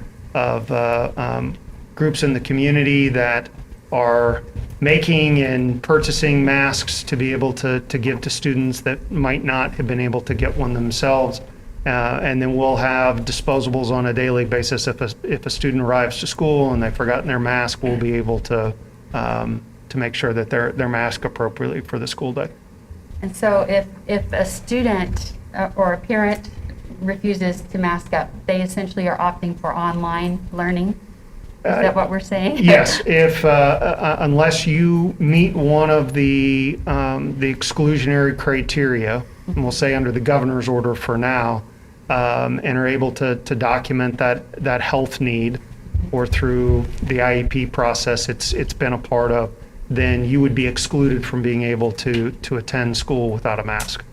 groups in the community that are making and purchasing masks to be able to give to students that might not have been able to get one themselves. And then we'll have disposables on a daily basis. If a student arrives to school and they've forgotten their mask, we'll be able to make sure that they're masked appropriately for the school day. And so if a student or a parent refuses to mask up, they essentially are opting for online learning? Is that what we're saying? Yes, if unless you meet one of the exclusionary criteria, and we'll say under the governor's order for now, and are able to document that health need, or through the IEP process it's been a part of, then you would be excluded from being able to attend school without a mask.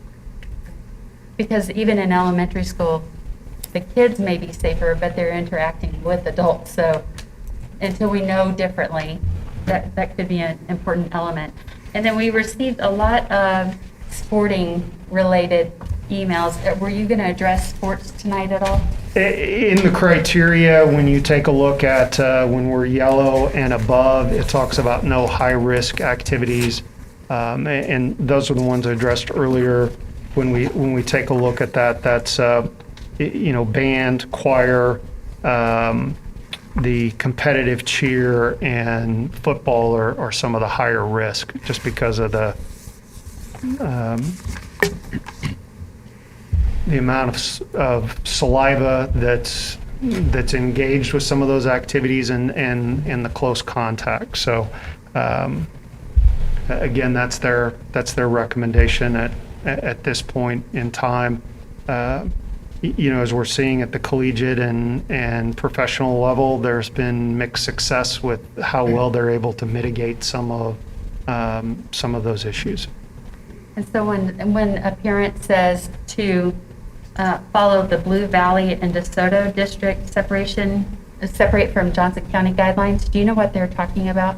Because even in elementary school, the kids may be safer, but they're interacting with adults. So until we know differently, that could be an important element. And then we received a lot of sporting related emails. Were you going to address sports tonight at all? In the criteria, when you take a look at when we're yellow and above, it talks about no high-risk activities, and those are the ones I addressed earlier. When we take a look at that, that's band, choir, the competitive cheer, and football are some of the higher risk, just because of the amount of saliva that's engaged with some of those activities and the close contact. So again, that's their recommendation at this point in time. As we're seeing at the collegiate and professional level, there's been mixed success with how well they're able to mitigate some of those issues. And so when a parent says to follow the Blue Valley and DeSoto district separate from Johnson County guidelines, do you know what they're talking about?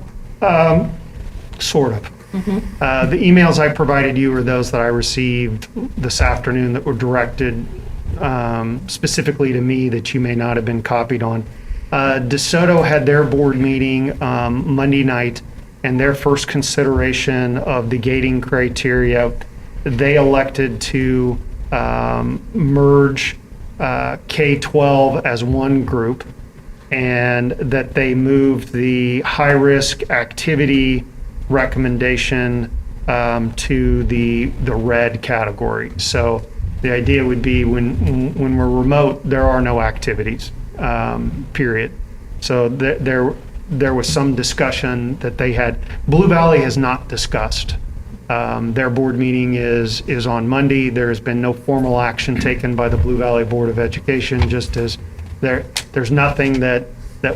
Sort of. Mm-hmm. The emails I provided you are those that I received this afternoon that were directed specifically to me that you may not have been copied on. DeSoto had their board meeting Monday night, and their first consideration of the gating criteria, they elected to merge K-12 as one group, and that they moved the high-risk activity recommendation to the red category. So the idea would be when we're remote, there are no activities, period. So there was some discussion that they had. Blue Valley has not discussed. Their board meeting is on Monday. There has been no formal action taken by the Blue Valley Board of Education, just as there's nothing that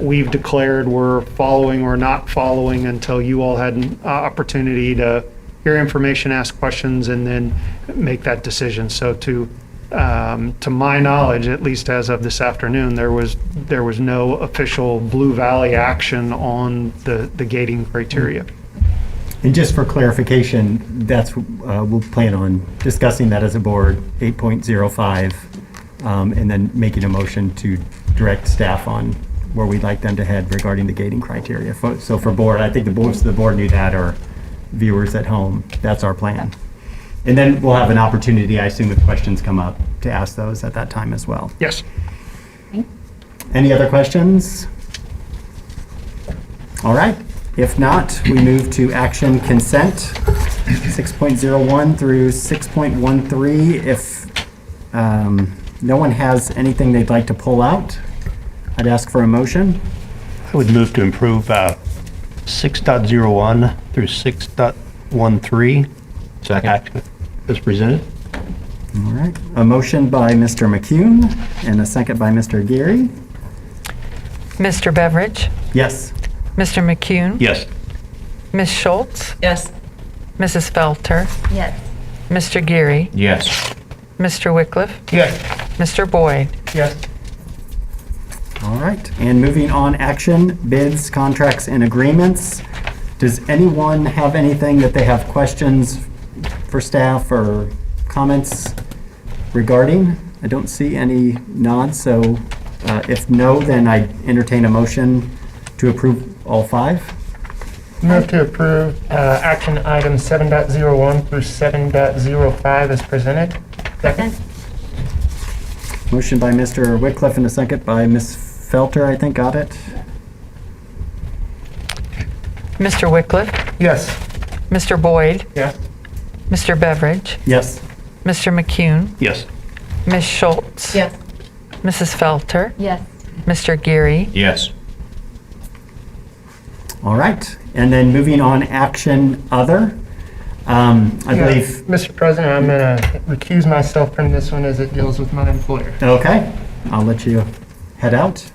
we've declared we're following or not following until you all had an opportunity to hear information, ask questions, and then make that decision. So to my knowledge, at least as of this afternoon, there was no official Blue Valley action on the gating criteria. And just for clarification, that's we'll plan on discussing that as a board, 8.05, and then making a motion to direct staff on where we'd like them to head regarding the gating criteria. So for board, I think the board knew that, or viewers at home, that's our plan. And then we'll have an opportunity, I assume, if questions come up, to ask those at that time as well. Yes. Any other questions? All right. If not, we move to action consent. 6.01 through 6.13. If no one has anything they'd like to pull out, I'd ask for a motion. I would move to improve 6.01 through 6.13. Second. As presented. All right. A motion by Mr. McCune and a second by Mr. Geary. Mr. Beveridge, Yes. Mr. McCune, Yes. Ms. Schultz, Yes. Mrs. Felter, Yes. Mr. Geary, Yes. Mr. Wycliffe, Yes. Mr. Boyd. Yes. All right. And moving on, action, bids, contracts, and agreements. Does anyone have anything that they have questions for staff or comments regarding? I don't see any nods, so if no, then I entertain a motion to approve all 5. Move to approve action items 7.01 through 7.05 as presented. Second? Motion by Mr. Wycliffe and a second by Ms. Felter, I think, got it. Mr. Wycliffe, Yes. Mr. Boyd, Yes. Mr. Beveridge, Yes. Mr. McCune, Yes. Ms. Schultz, Yes. Mrs. Felter, Yes. Mr. Geary, Yes. All right. And then moving on, action other. I believe, Mr. President, I'm going to recuse myself from this one as it deals with my employer. okay, I'll let you head out.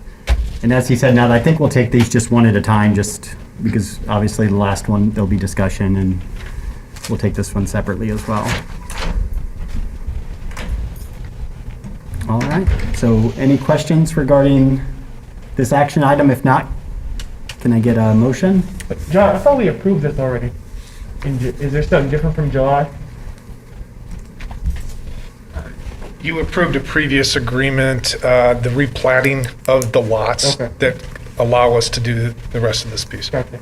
And as he said, now I think we'll take these just one at a time, just because obviously the last one, there'll be discussion, and we'll take this one separately as well. All right, so any questions regarding this action item? If not, can I get a motion? John, I thought we approved this already. Is there something different from July? You approved a previous agreement, the replatting of the lots Okay. that allow us to do the rest of this piece. Okay.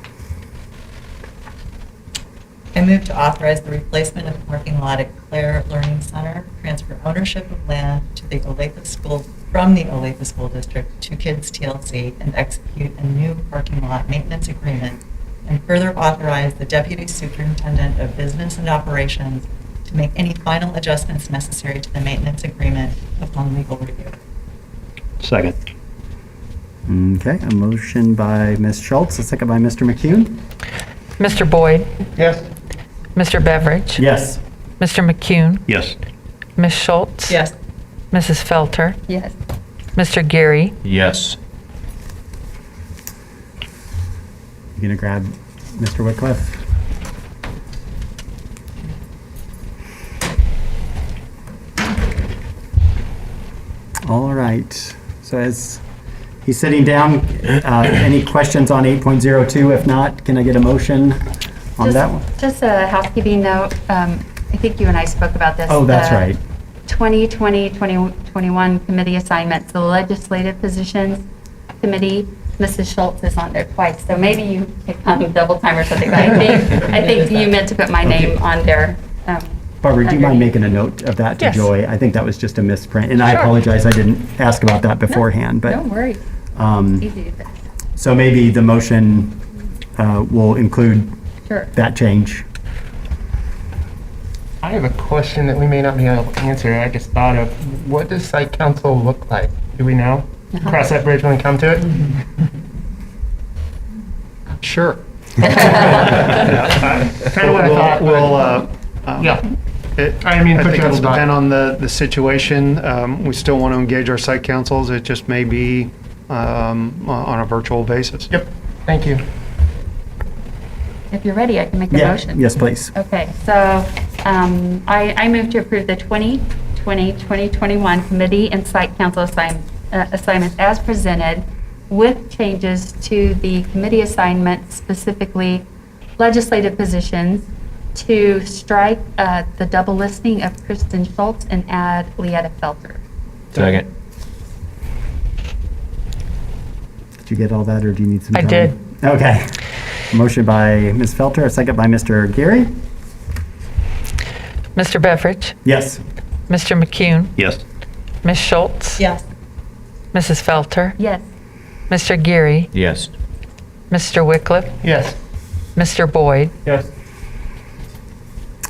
I move to authorize the replacement of the parking lot at Clare Learning Center, transfer ownership of land to the Olathe School, from the Olathe School District to Kids TLC, and execute a new parking lot maintenance agreement, and further authorize the Deputy Superintendent of Business and Operations to make any final adjustments necessary to the maintenance agreement upon legal review. Second. Okay, a motion by Ms. Schultz, a second by Mr. McCune. Mr. Boyd, Yes. Mr. Beveridge, Yes. Mr. McCune, Yes. Ms. Schultz, Yes. Mrs. Felter, Yes. Mr. Geary, Yes. You gonna grab Mr. Wycliffe? All right, so as he's sitting down, any questions on 8.02? If not, can I get a motion on that one? Just a housekeeping note. I think you and I spoke about this. Oh, that's The right. 2020-2021 committee assignments, the legislative positions committee, Mrs. Schultz is on there twice, so maybe you could come double time or something. But I think you meant to put my name on there. Barbara, do you mind underneath. making a note of that to Yes. Joy? I think that was just a misprint, and I Sure. apologize, I didn't ask about that beforehand, but. Don't worry. um, Easy to fix. So maybe the motion will include Sure. that change. I have a question that we may not be able to answer. I just thought of, what does site council look like? Do we know? Cross that bridge when we come to it? Sure. Kind of what I thought. We'll, Yeah. it- I didn't mean to put think you on the it'll spot. depend on the situation. We still want to engage our site councils. It just may be on a virtual basis. Yep. Thank you. If you're ready, I can make a Yeah, motion. yes, please. Okay, so I move to approve the 2020-2021 committee and site council assignments as presented, with changes to the committee assignments, specifically legislative positions, to strike the double listing of Kristen Schultz and add Leetta Felter. Second. Did you get all that, or do you need some I time? did. Okay. Motion by Ms. Felter, a second by Mr. Geary. Mr. Beveridge, Yes. Mr. McCune, Yes. Ms. Schultz, Yes. Mrs. Felter, Yes. Mr. Geary, Yes. Mr. Wycliffe, Yes. Mr. Boyd, Yes.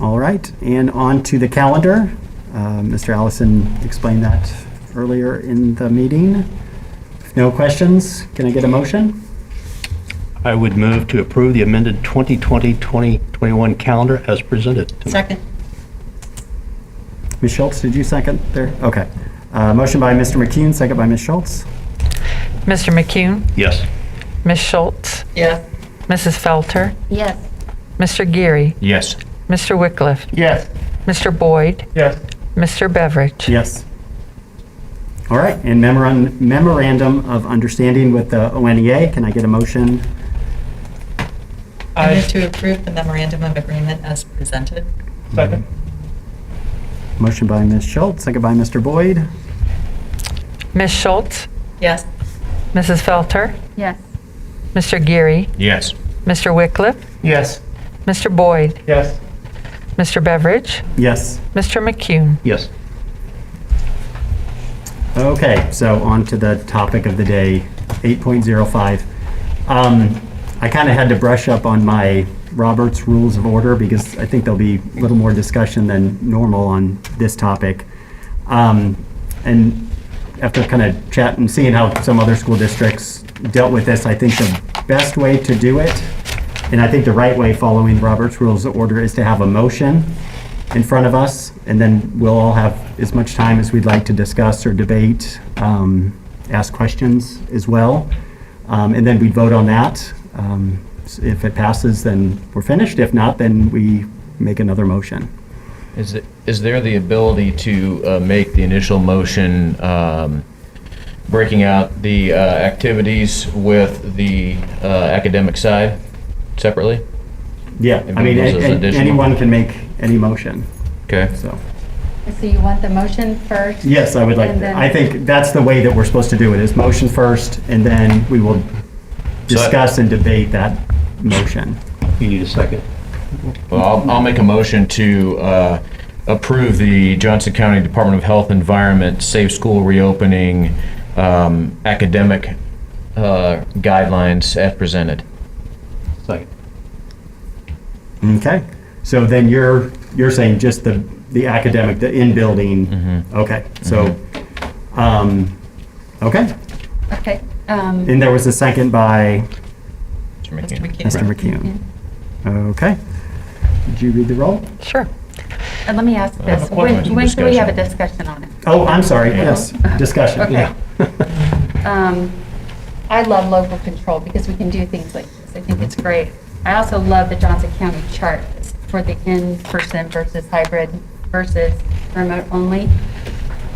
All right, and on to the calendar. Mr. Allison explained that earlier in the meeting. If no questions, can I get a motion? I would move to approve the amended 2020-2021 calendar as presented. Second. Ms. Schultz, did you second there? Okay. Motion by Mr. McCune, second by Ms. Schultz. Mr. McCune, Yes. Ms. Schultz, Yes. Mrs. Felter, Yes. Mr. Geary, Yes. Mr. Wycliffe, Yes. Mr. Boyd, Yes. Mr. Beveridge. Yes. All right, and memorandum of understanding with the ONEA, can I get a motion? I move to approve the memorandum of agreement as presented. Second. Motion by Ms. Schultz, second by Mr. Boyd. Ms. Schultz, Yes. Mrs. Felter, Yes. Mr. Geary, Yes. Mr. Wycliffe, Yes. Mr. Boyd, Yes. Mr. Beveridge, Yes. Mr. McCune. Yes. Okay, so on to the topic of the day, 8.05. I kind of had to brush up on my Robert's Rules of Order because I think there'll be a little more discussion than normal on this topic. And after kind of chatting, seeing how some other school districts dealt with this, I think the best way to do it, and I think the right way following Robert's Rules of Order, is to have a motion in front of us, and then we'll all have as much time as we'd like to discuss or debate, ask questions as well. And then we'd vote on that. If it passes, then we're finished. If not, then we make another motion. Is there the ability to make the initial motion breaking out the activities with the academic side separately? Yeah, I mean, those as additional? anyone can make any motion, Okay. so. So you want the motion first? Yes, I would like, And then- I think that's the way that we're supposed to do it, is motion first, and then we will discuss and debate that motion. You need a second? Well, I'll make a motion to approve the Johnson County Department of Health Environment Safe School Reopening academic guidelines as presented. Second. Okay, so then you're saying just the academic, the in-building, okay, so, okay. Okay. And there was a second by Mr. Mr. McKeon. McKeon. Mr. McCune. Okay. Did you read the roll? Sure. And let me ask I have this, a question. when can we have a Discussion. discussion on it? Oh, I'm sorry, yes, discussion, Okay. yeah. I love local control because we can do things like this. I think it's great. I also love the Johnson County chart for the in-person versus hybrid versus remote only.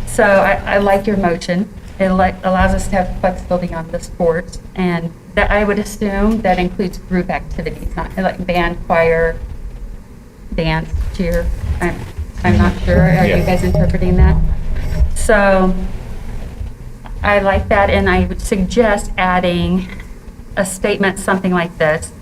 So I like your motion. It allows us to have flexibility on the sports, and that I would assume that includes group activities, not like band, choir, dance, cheer. I'm not sure. Are you Yeah. guys interpreting that? So I like that, and I would suggest adding a statement, something like this,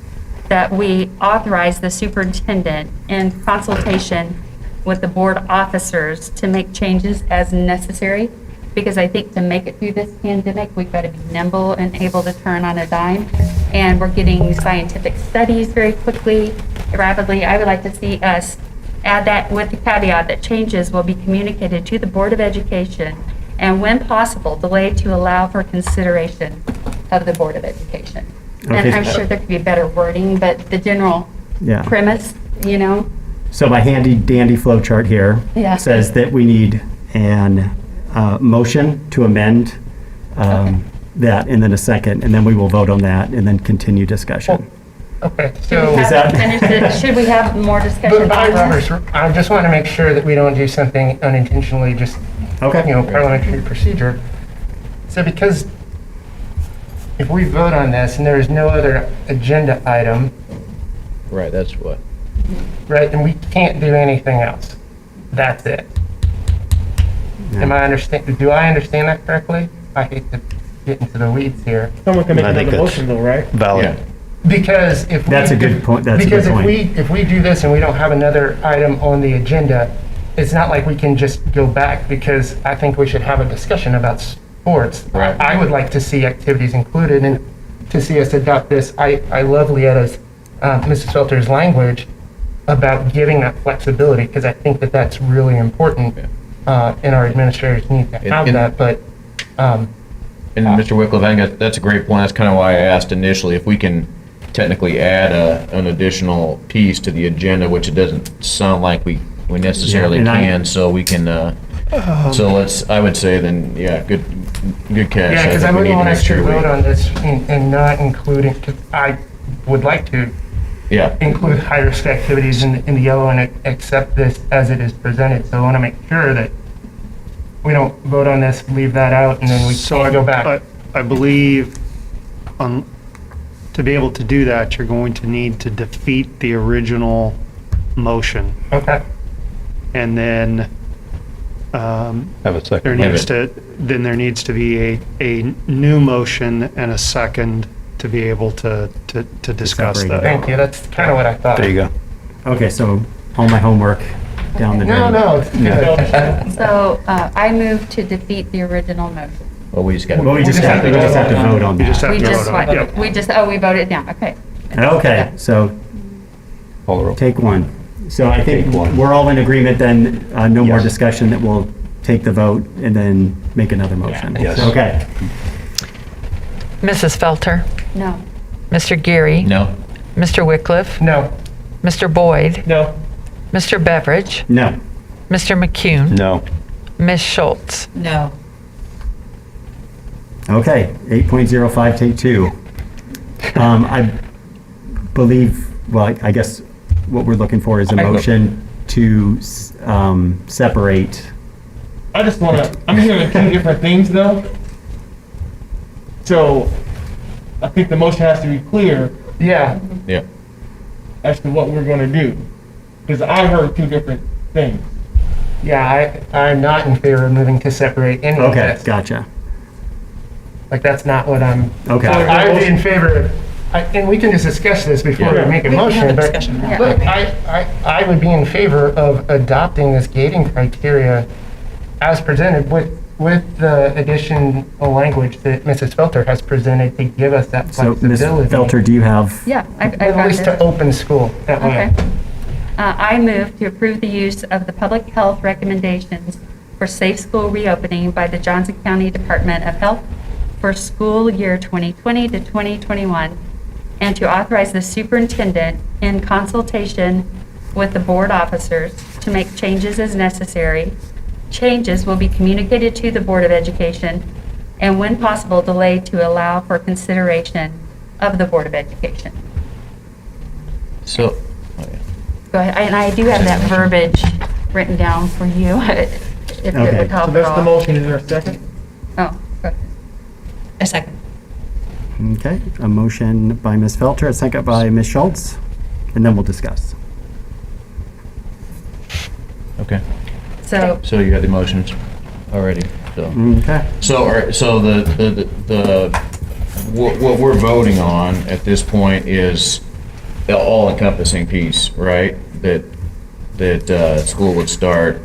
that we authorize the superintendent in consultation with the board officers to make changes as necessary, because I think to make it through this pandemic, we've got to be nimble and able to turn on a dime, and we're getting scientific studies very quickly, rapidly. I would like to see us add that with the caveat that changes will be communicated to the Board of Education, and when possible, delayed to allow for consideration of the Board of Education. And Okay. I'm sure there could be better wording, but the general Yeah. premise, you know, So my handy dandy flow chart here Yeah. says that we need an motion to amend that, and then a second, and then we will vote on that, and then continue discussion. Okay, should we so. Is have that- finished it? Should we have more discussion But on this? Roberts, I just want to make sure that we don't do something unintentionally, just, Okay. parliamentary procedure. So because if we vote on this and there is no other agenda item, Right, that's what. right, then we can't do anything else. That's it. Do I understand that correctly? I hate to get into the weeds here. Someone can make I think another that's- motion though, right? Valid. Because if we. That's a good point. That's a good Because point. if we do this and we don't have another item on the agenda, it's not like we can just go back, because I think we should have a discussion about sports. Right. I would like to see activities included and to see us adopt this. I love Leetta's, Mrs. Felter's language about giving that flexibility, because I think that that's really important, and our administrators need to have And- that, but, And Mr. Wycliffe, I think that's a great point. That's kind of why I asked initially if we can technically add an additional piece to the agenda, which it doesn't sound like we necessarily Yeah, and can, so we can, so I would say then, yeah, good catch. yeah, because I think we wouldn't need want to us make to sure we- vote on this and not including, because I would like to Yeah, include high-risk activities in the yellow and accept this as it is presented. So I want to make sure that we don't vote on this, leave that out, and then we So can't go back. I believe to be able to do that, you're going to need to defeat the original motion. Okay. And then Have a there second. needs to be a new motion and a second to be able to discuss separate that. Thank you. That's kind of what I thought. There you go. Okay, so all my homework down the drain. No, it's good. So I move to defeat the original motion. well, we just got. Well, we just have to vote on You just that. have We to just, vote on it. Yep. we just, we voted down, okay. Okay, so Call the roll. take one. So I think Take one. we're all in agreement then, no more Yes. discussion, that we'll take the vote and then make another motion. Yes. Okay. Mrs. Felter, No. Mr. Geary, No? Mr. Wycliffe, No. Mr. Boyd, No. Mr. Beveridge, No. Mr. McCune, No. Ms. Schultz. No. Okay, 8.05, take two. I believe, well, I guess what we're looking for is a motion to separate. I just want to, I'm hearing two different things though. So I think the motion has to be clear Yeah. Yeah. as to what we're going to do. Because I heard two different things. Yeah, I'm not in favor of moving to separate any of Okay, this. gotcha. Like, that's not what I'm. Okay. I'm in favor of, and we can just discuss this before we Yeah. make a We can have motion, a but discussion now. look, I would be in favor of adopting this gating criteria as presented with the additional language that Mrs. Felter has presented to give us that So, Ms. flexibility. Felter, do you have? Yeah, I've got At least this. to open school that way. Okay. I move to approve the use of the public health recommendations for safe school reopening by the Johnson County Department of Health for school year 2020 to 2021, and to authorize the superintendent in consultation with the board officers to make changes as necessary. Changes will be communicated to the Board of Education, and when possible, delayed to allow for consideration of the Board of Education. So, Go ahead, and I do have that verbiage written down for you, if it Okay. would help So at that's the all. motion. Is there a second? Oh, go ahead. A second. Okay, a motion by Ms. Felter, a second by Ms. Schultz, and then we'll discuss. okay. So, So you had the motions already, so. Okay. So, all right, so what we're voting on at this point is the all-encompassing piece, right? That school would start,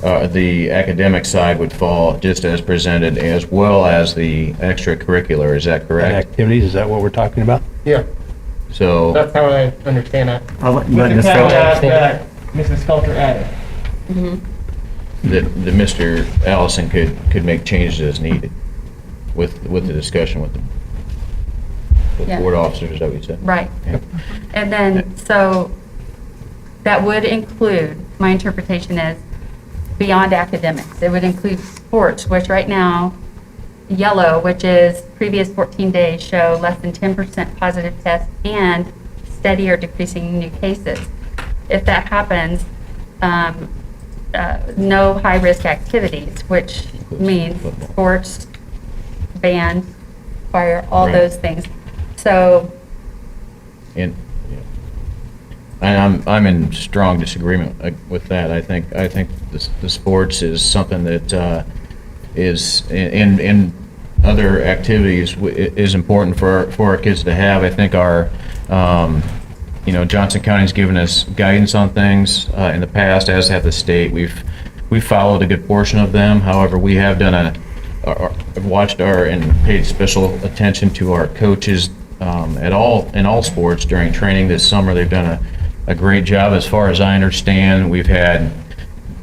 the academic side would fall just as presented, as well as the extracurricular, is that correct? Activities, is that what we're talking about? Yeah, So, that's how I understand that. I'll let With Ms. the Felter. caveat that Mrs. Felter added. that Mr. Allison could make changes as needed with the discussion with the Yeah. board officers, is that what you said? right. Yeah. And then, so that would include, my interpretation is, beyond academics. It would include sports, which right now, yellow, which is previous 14 days, show less than 10% positive tests and steady or decreasing new cases. If that happens, no high-risk activities, which means Football. sports, band, choir, all Right. those things. So, And, yeah. And I'm in strong disagreement with that. I think the sports is something that is, in other activities, is important for our kids to have. I think our, Johnson County's given us guidance on things in the past, as have the state. We've followed a good portion of them. However, we have done watched and paid special attention to our coaches in all sports during training this summer. They've done a great job as far as I understand. We've had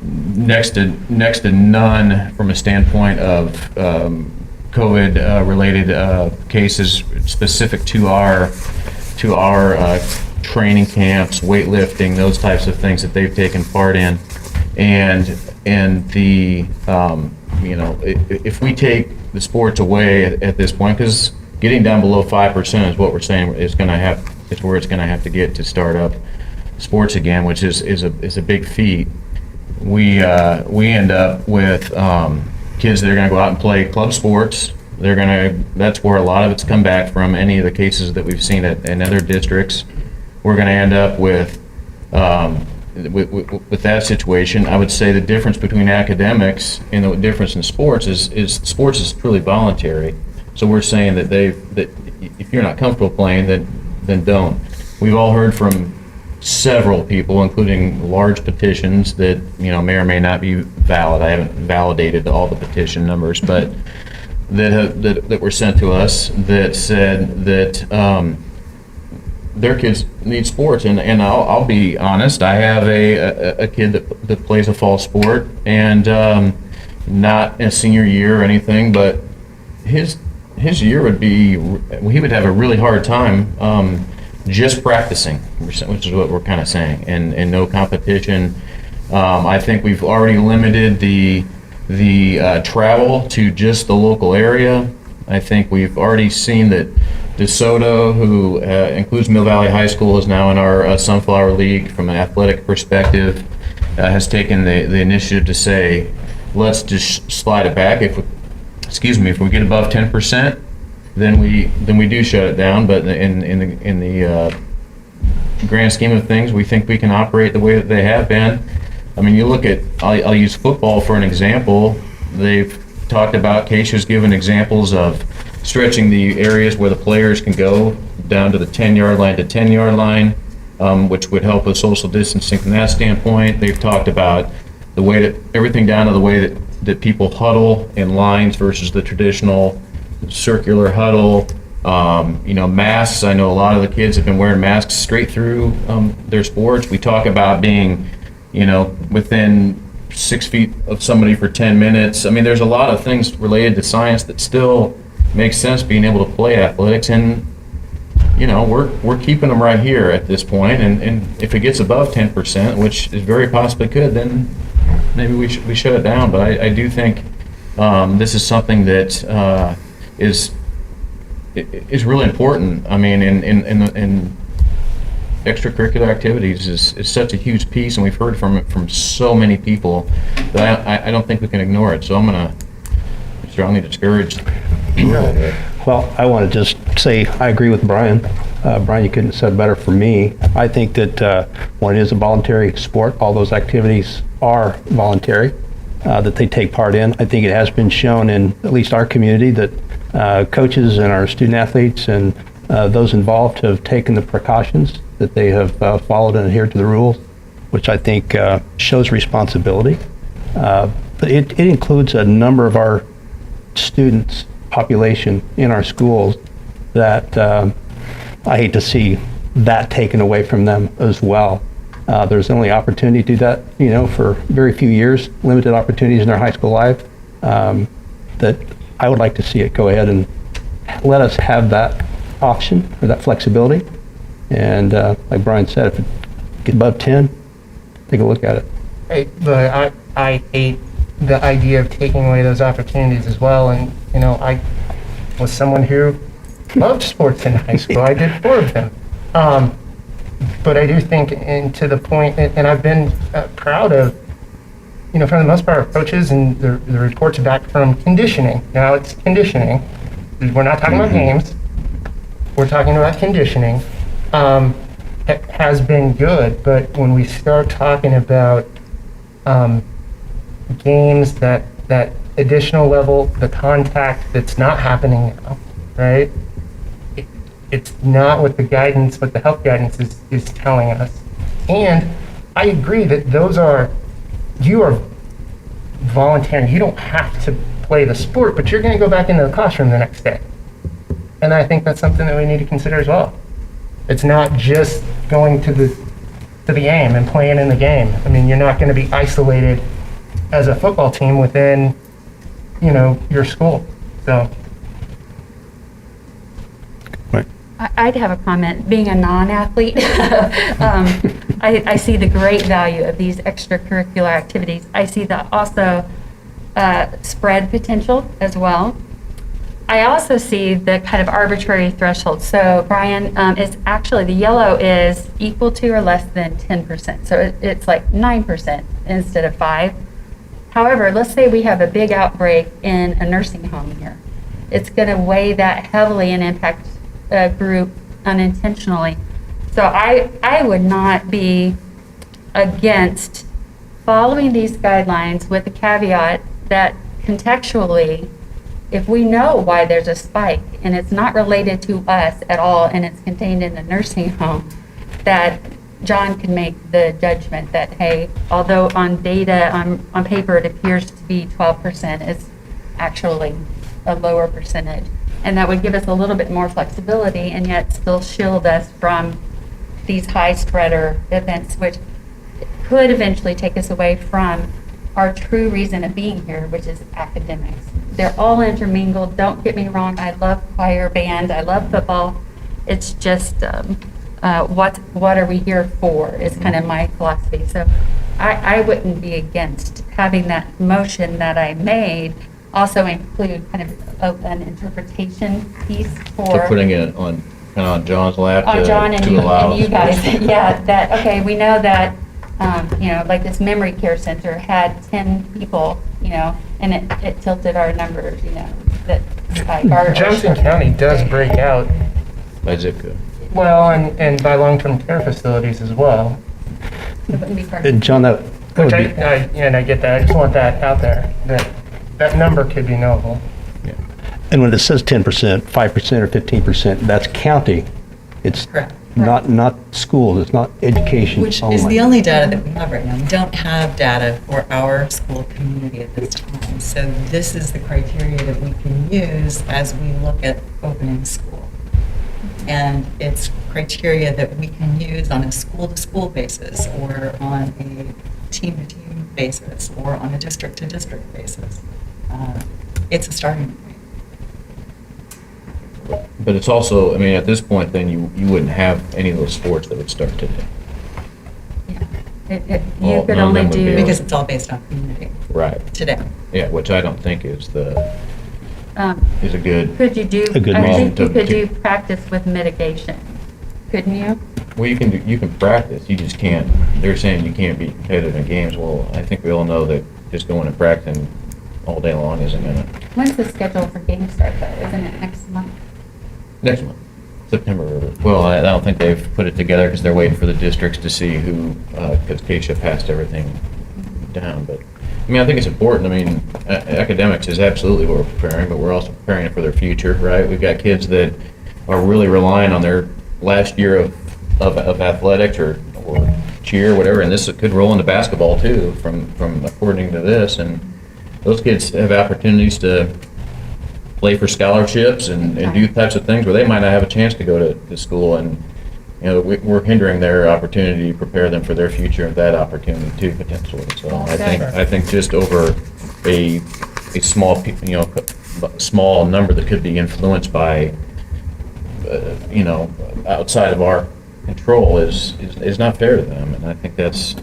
next to none from a standpoint of COVID related cases specific to our training camps, weightlifting, those types of things that they've taken part in. And the if we take the sports away at this point, because getting down below 5% is what we're saying is where it's going to have to get to start up sports again, which is a big feat. We end up with kids that are going to go out and play club sports. That's where a lot of it's come back from. Any of the cases that we've seen in other districts, we're going to end up with that situation. I would say the difference between academics and the difference in sports is sports is truly voluntary. So we're saying that if you're not comfortable playing, then don't. We've all heard from several people, including large petitions that may or may not be valid. I haven't validated all the petition numbers, but that were sent to us that said that their kids need sports. And I'll be honest, I have a kid that plays a fall sport, and not in a senior year or anything, but his year would be, he would have a really hard time just practicing, which is what we're kind of saying, and no competition. I think we've already limited the travel to just the local area. I think we've already seen that DeSoto, who includes Mill Valley High School, is now in our Sunflower League from an athletic perspective, has taken the initiative to say, let's just slide it back. If we get above 10%, then we do shut it down. But in the grand scheme of things, we think we can operate the way that they have been. I mean, you look at, I'll use football for an example. They've talked about, Keisha's given examples of stretching the areas where the players can go down to the 10-yard line to 10-yard line, which would help with social distancing from that standpoint. They've talked about the way that everything down to the way that people huddle in lines versus the traditional circular huddle. Masks. I know a lot of the kids have been wearing masks straight through their sports. We talk about being, within 6 feet of somebody for 10 minutes. I mean, there's a lot of things related to science that still makes sense being able to play athletics, and we're keeping them right here at this point. And if it gets above 10%, which is very possibly could, then maybe we shut it down. But I do think this is something that is really important. I mean, in extracurricular activities is such a huge piece, and we've heard from it from so many people that I don't think we can ignore it. So I'm going to strongly discourage. Well, I want to just say I agree with Brian. Brian, you couldn't have said better for me. I think that when it is a voluntary sport, all those activities are voluntary that they take part in. I think it has been shown in at least our community that coaches and our student athletes and those involved have taken the precautions, that they have followed and adhered to the rules, which I think shows responsibility. But it includes a number of our students' population in our schools that I hate to see that taken away from them as well. There's only opportunity to do that, for very few years, limited opportunities in their high school life, that I would like to see it go ahead and let us have that option or that flexibility. And like Brian said, if it gets above 10, take a look at it. But I hate the idea of taking away those opportunities as well. And, I was someone who loved sports in high school. I did 4 of them. But I do think, and to the point, and I've been proud of, for the most part, our coaches and the reports back from conditioning. Now it's conditioning. We're not talking about games. We're talking about conditioning. It has been good, but when we start talking about games, that additional level, the contact that's not happening now, right? It's not what the health guidance is telling us. And I agree that you are volunteering. You don't have to play the sport, but you're going to go back into the classroom the next day. And I think that's something that we need to consider as well. It's not just going to to the game and playing in the game. I mean, you're not going to be isolated as a football team within, your school. So. I'd have a comment. Being a non-athlete, I see the great value of these extracurricular activities. I see the also spread potential as well. I also see the kind of arbitrary threshold. So Brian, is actually the yellow is equal to or less than 10%. So it's like 9% instead of 5. However, let's say we have a big outbreak in a nursing home here. It's going to weigh that heavily and impact a group unintentionally. So I would not be against following these guidelines with the caveat that contextually, if we know why there's a spike and it's not related to us at all and it's contained in the nursing home, that John can make the judgment that, hey, although on data, on paper, it appears to be 12%, it's actually a lower percentage. And that would give us a little bit more flexibility and yet still shield us from these high spreader events, which could eventually take us away from our true reason of being here, which is academics. They're all intermingled. Don't get me wrong. I love choir, band. I love football. It's just what are we here for is kind of my philosophy. So I wouldn't be against having that motion that I made also include kind of an interpretation piece for. So putting it on, kind of on John's lap on John and to you, allow. and you guys, yeah, that, okay, we know that, like this memory care center had 10 people, and it tilted our numbers, that like our. Johnson County does break out, By zip code. well, and by long-term care facilities as well. It wouldn't be part And of. John, that Which would I be, get that. I just want that out there, that number could be knowable. and when it says 10%, 5% or 15%, that's county. It's Correct. not schools, it's not education Which only. is the only data that we have right now. We don't have data for our school community at this time. So this is the criteria that we can use as we look at opening school. And it's criteria that we can use on a school-to-school basis or on a team-to-team basis or on a district-to-district basis. It's a starting point. But it's also, I mean, at this point, then you wouldn't have any of those sports that would start today. You Well, could none of only them would be do. Because it's all based on community Right. today. Yeah, which I don't think is is a good, Could you do, A good I reason think you to- could do practice with mitigation, couldn't you? well, you can practice, you just can't, they're saying you can't be competitive in games. Well, I think we all know that just going and practicing all day long isn't gonna, When's the schedule for games start though? Isn't it next month? next month, September. Well, I don't think they've put it together because they're waiting for the districts to see who, because Keisha passed everything down. But, I mean, I think it's important. I mean, academics is absolutely what we're preparing, but we're also preparing for their future, right? We've got kids that are really relying on their last year of athletics or cheer, whatever, and this could roll into basketball too, from according to this. And those kids have opportunities to play for scholarships and do types of things where they might not have a chance to go to school, and we're hindering their opportunity to prepare them for their future and that opportunity too, potentially. So I think just over a small small number that could be influenced by outside of our control is not fair to them, and I think it's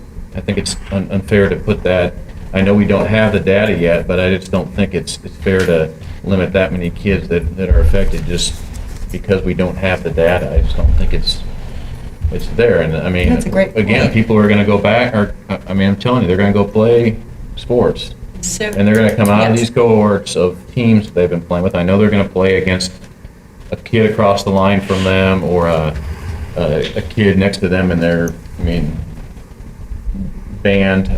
unfair to put that. I know we don't have the data yet, but I just don't think it's fair to limit that many kids that are affected just because we don't have the data. I just don't think it's there. And I mean, That's a great again, point. people are going to go back, or I mean, I'm telling you, they're going to go play sports, So, and they're going to come out of yes. these cohorts of teams they've been playing with. I know they're going to play against a kid across the line from them, or a kid next to them in their, band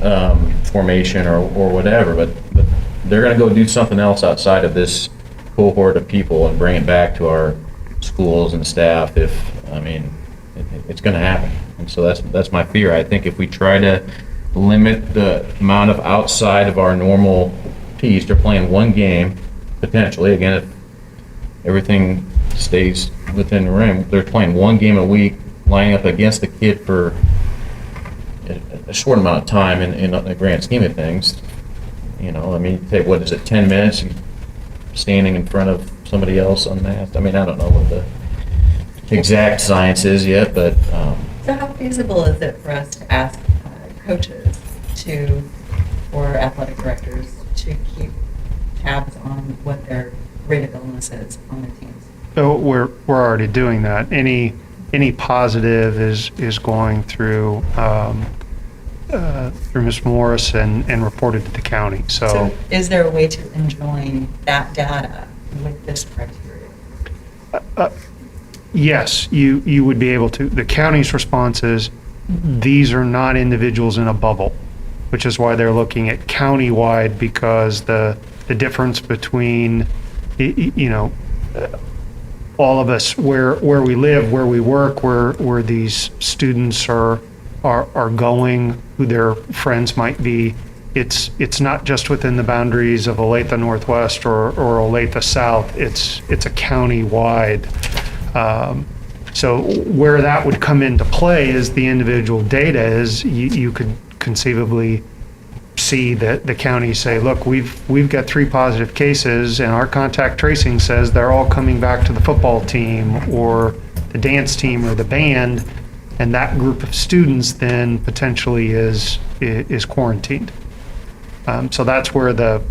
formation or whatever, but they're going to go do something else outside of this cohort of people and bring it back to our schools and staff it's going to happen. And so that's my fear. I think if we try to limit the amount of outside of our normal piece, they're playing one game, potentially, again, if everything stays within the rim, they're playing one game a week, lining up against a kid for short amount of time in the grand scheme of things. You know, I mean, take, what is it, 10 minutes and standing in front of somebody else unmasked? I mean, I don't know what the exact science is yet, but, So how feasible is it for us to ask coaches or athletic directors to keep tabs on what their rate of illness is on their teams? So we're already doing that. Any positive is going through Ms. Morris and reported to the county. So is there a way to enjoin that data with this criteria? Yes, you would be able to. The county's response is, these are not individuals in a bubble, which is why they're looking at countywide, because the difference between, all of us, where we live, where we work, where these students are going, who their friends might be, it's not just within the boundaries of Olathe Northwest or Olathe South. It's a county-wide. So where that would come into play is the individual data is you could conceivably see that the county say, look, we've got 3 positive cases and our contact tracing says they're all coming back to the football team or the dance team or the band, and that group of students then potentially is quarantined. So that's where the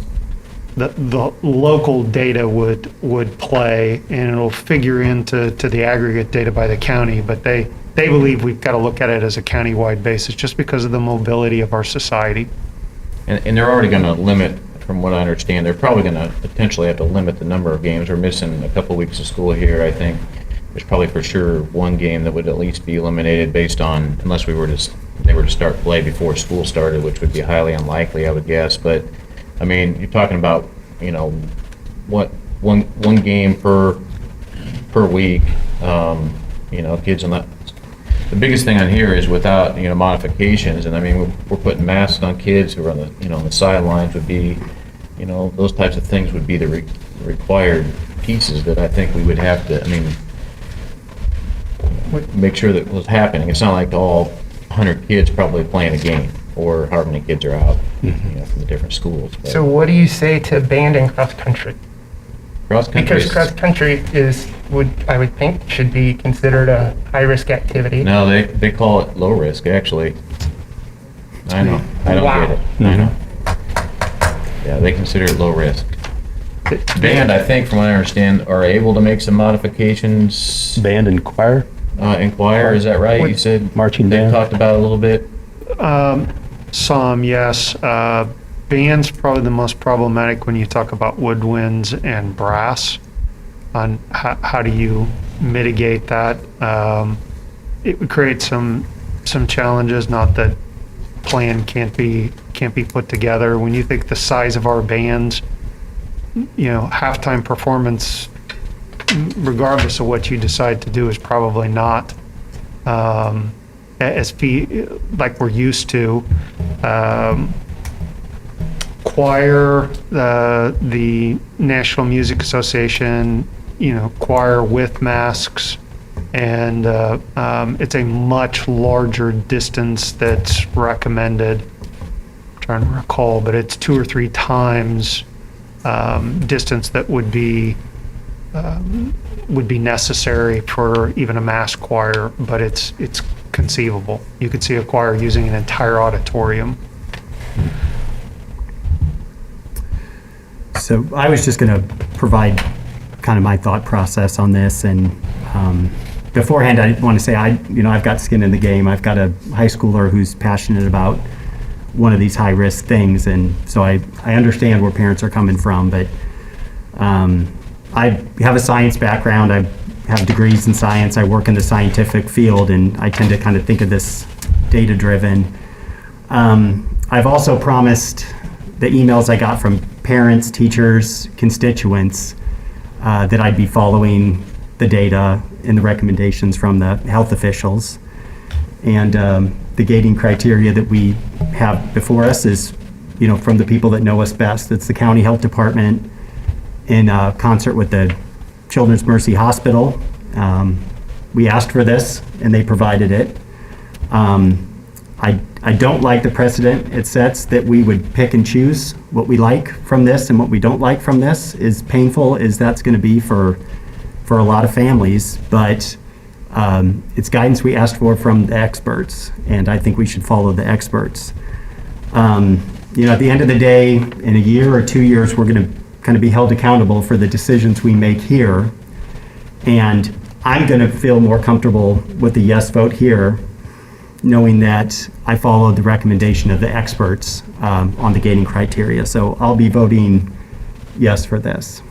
local data would play, and it'll figure into the aggregate data by the county, but they believe we've got to look at it as a countywide basis just because of the mobility of our society. and they're already going to limit, from what I understand, they're probably going to potentially have to limit the number of games. We're missing a couple weeks of school here, I think. There's probably for sure one game that would at least be eliminated based on, unless they were to start play before school started, which would be highly unlikely, I would guess. But, I mean, you're talking about, what, one game per week, kids on that. The biggest thing on here is without, modifications, and I mean, we're putting masks on kids who are on the, on the sidelines would be, those types of things would be the required pieces that I think we would have to, make sure that was happening. It's not like all 100 kids probably playing a game, or however many kids are out, from the different schools. But So what do you say to band and cross-country? cross-country Because is- cross-country I would think, should be considered a high-risk activity. No, they call it low risk, actually. I know, I don't Wow. get it, I know. Yeah, they consider it low risk. Band, I think, from what I understand, are able to make some modifications. Band and choir, In choir, is that right? You said? Marching They band. talked about it a little bit. Some, yes. Band's probably the most problematic when you talk about woodwinds and brass, on how do you mitigate that. It would create some challenges, not that plan can't be put together. When you think the size of our bands, halftime performance, regardless of what you decide to do, is probably not like we're used to. Choir, the National Music Association, choir with masks, and it's a much larger distance that's recommended. I'm trying to recall, but it's 2 or 3 times distance that would be necessary for even a mass choir, but it's conceivable. You could see a choir using an entire auditorium. So I was just going to provide kind of my thought process on this, and beforehand, I want to say I've got skin in the game. I've got a high schooler who's passionate about one of these high-risk things, and so I understand where parents are coming from, but I have a science background. I have degrees in science. I work in the scientific field, and I tend to kind of think of this data-driven. I've also promised the emails I got from parents, teachers, constituents, that I'd be following the data and the recommendations from the health officials. And the gating criteria that we have before us is, from the people that know us best. It's the county health department in concert with the Children's Mercy I don't like the precedent it sets that we would pick and choose what we like from this and what we don't like from this. As painful as that's going to be for a lot of families, but it's guidance we asked for from the experts, and I think we should follow the experts. At the end of the day, in a year or 2 years, we're going to kind of be held accountable for the decisions we make here, and I'm going to feel more comfortable with the yes vote here, knowing that I followed the recommendation of the experts on the gating criteria. So I'll be voting yes for this.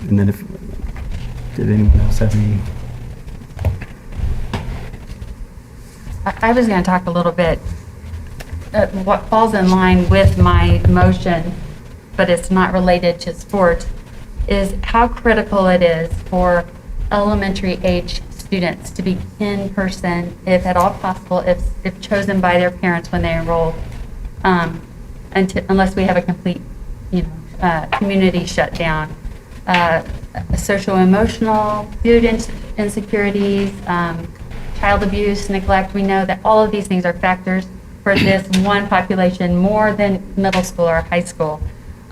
And then did anyone else have any? I was going to talk a little bit, what falls in line with my motion, but it's not related to sports, is how critical it is for elementary age students to be in person, if at all possible, if chosen by their parents when they enroll, unless we have a complete, community shutdown. Social emotional, food insecurities, child abuse, neglect. We know that all of these things are factors for this one population more than middle school or high school.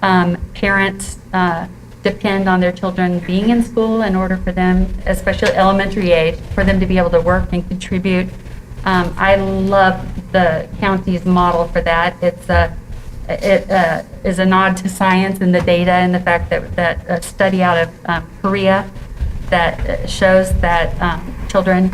Parents depend on their children being in school in order for them, especially elementary age, for them to be able to work and contribute. I love the county's model for that. It is a nod to science and the data and the fact that a study out of Korea that shows that children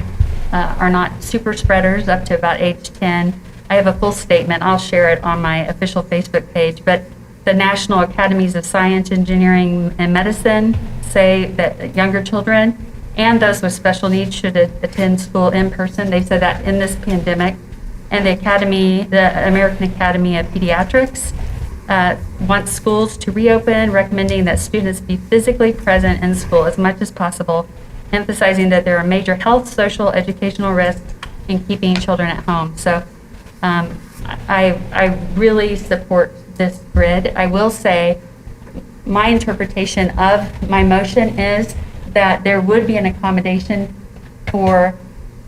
are not super spreaders up to about age 10. I have a full statement. I'll share it on my official Facebook page. But the National Academies of Science, Engineering, and Medicine say that younger children and those with special needs should attend school in person. They said that in this pandemic. And the American Academy of Pediatrics wants schools to reopen, recommending that students be physically present in school as much as possible, emphasizing that there are major health, social, educational risks in keeping children at home. So I really support this grid. I will say my interpretation of my motion is that there would be an accommodation for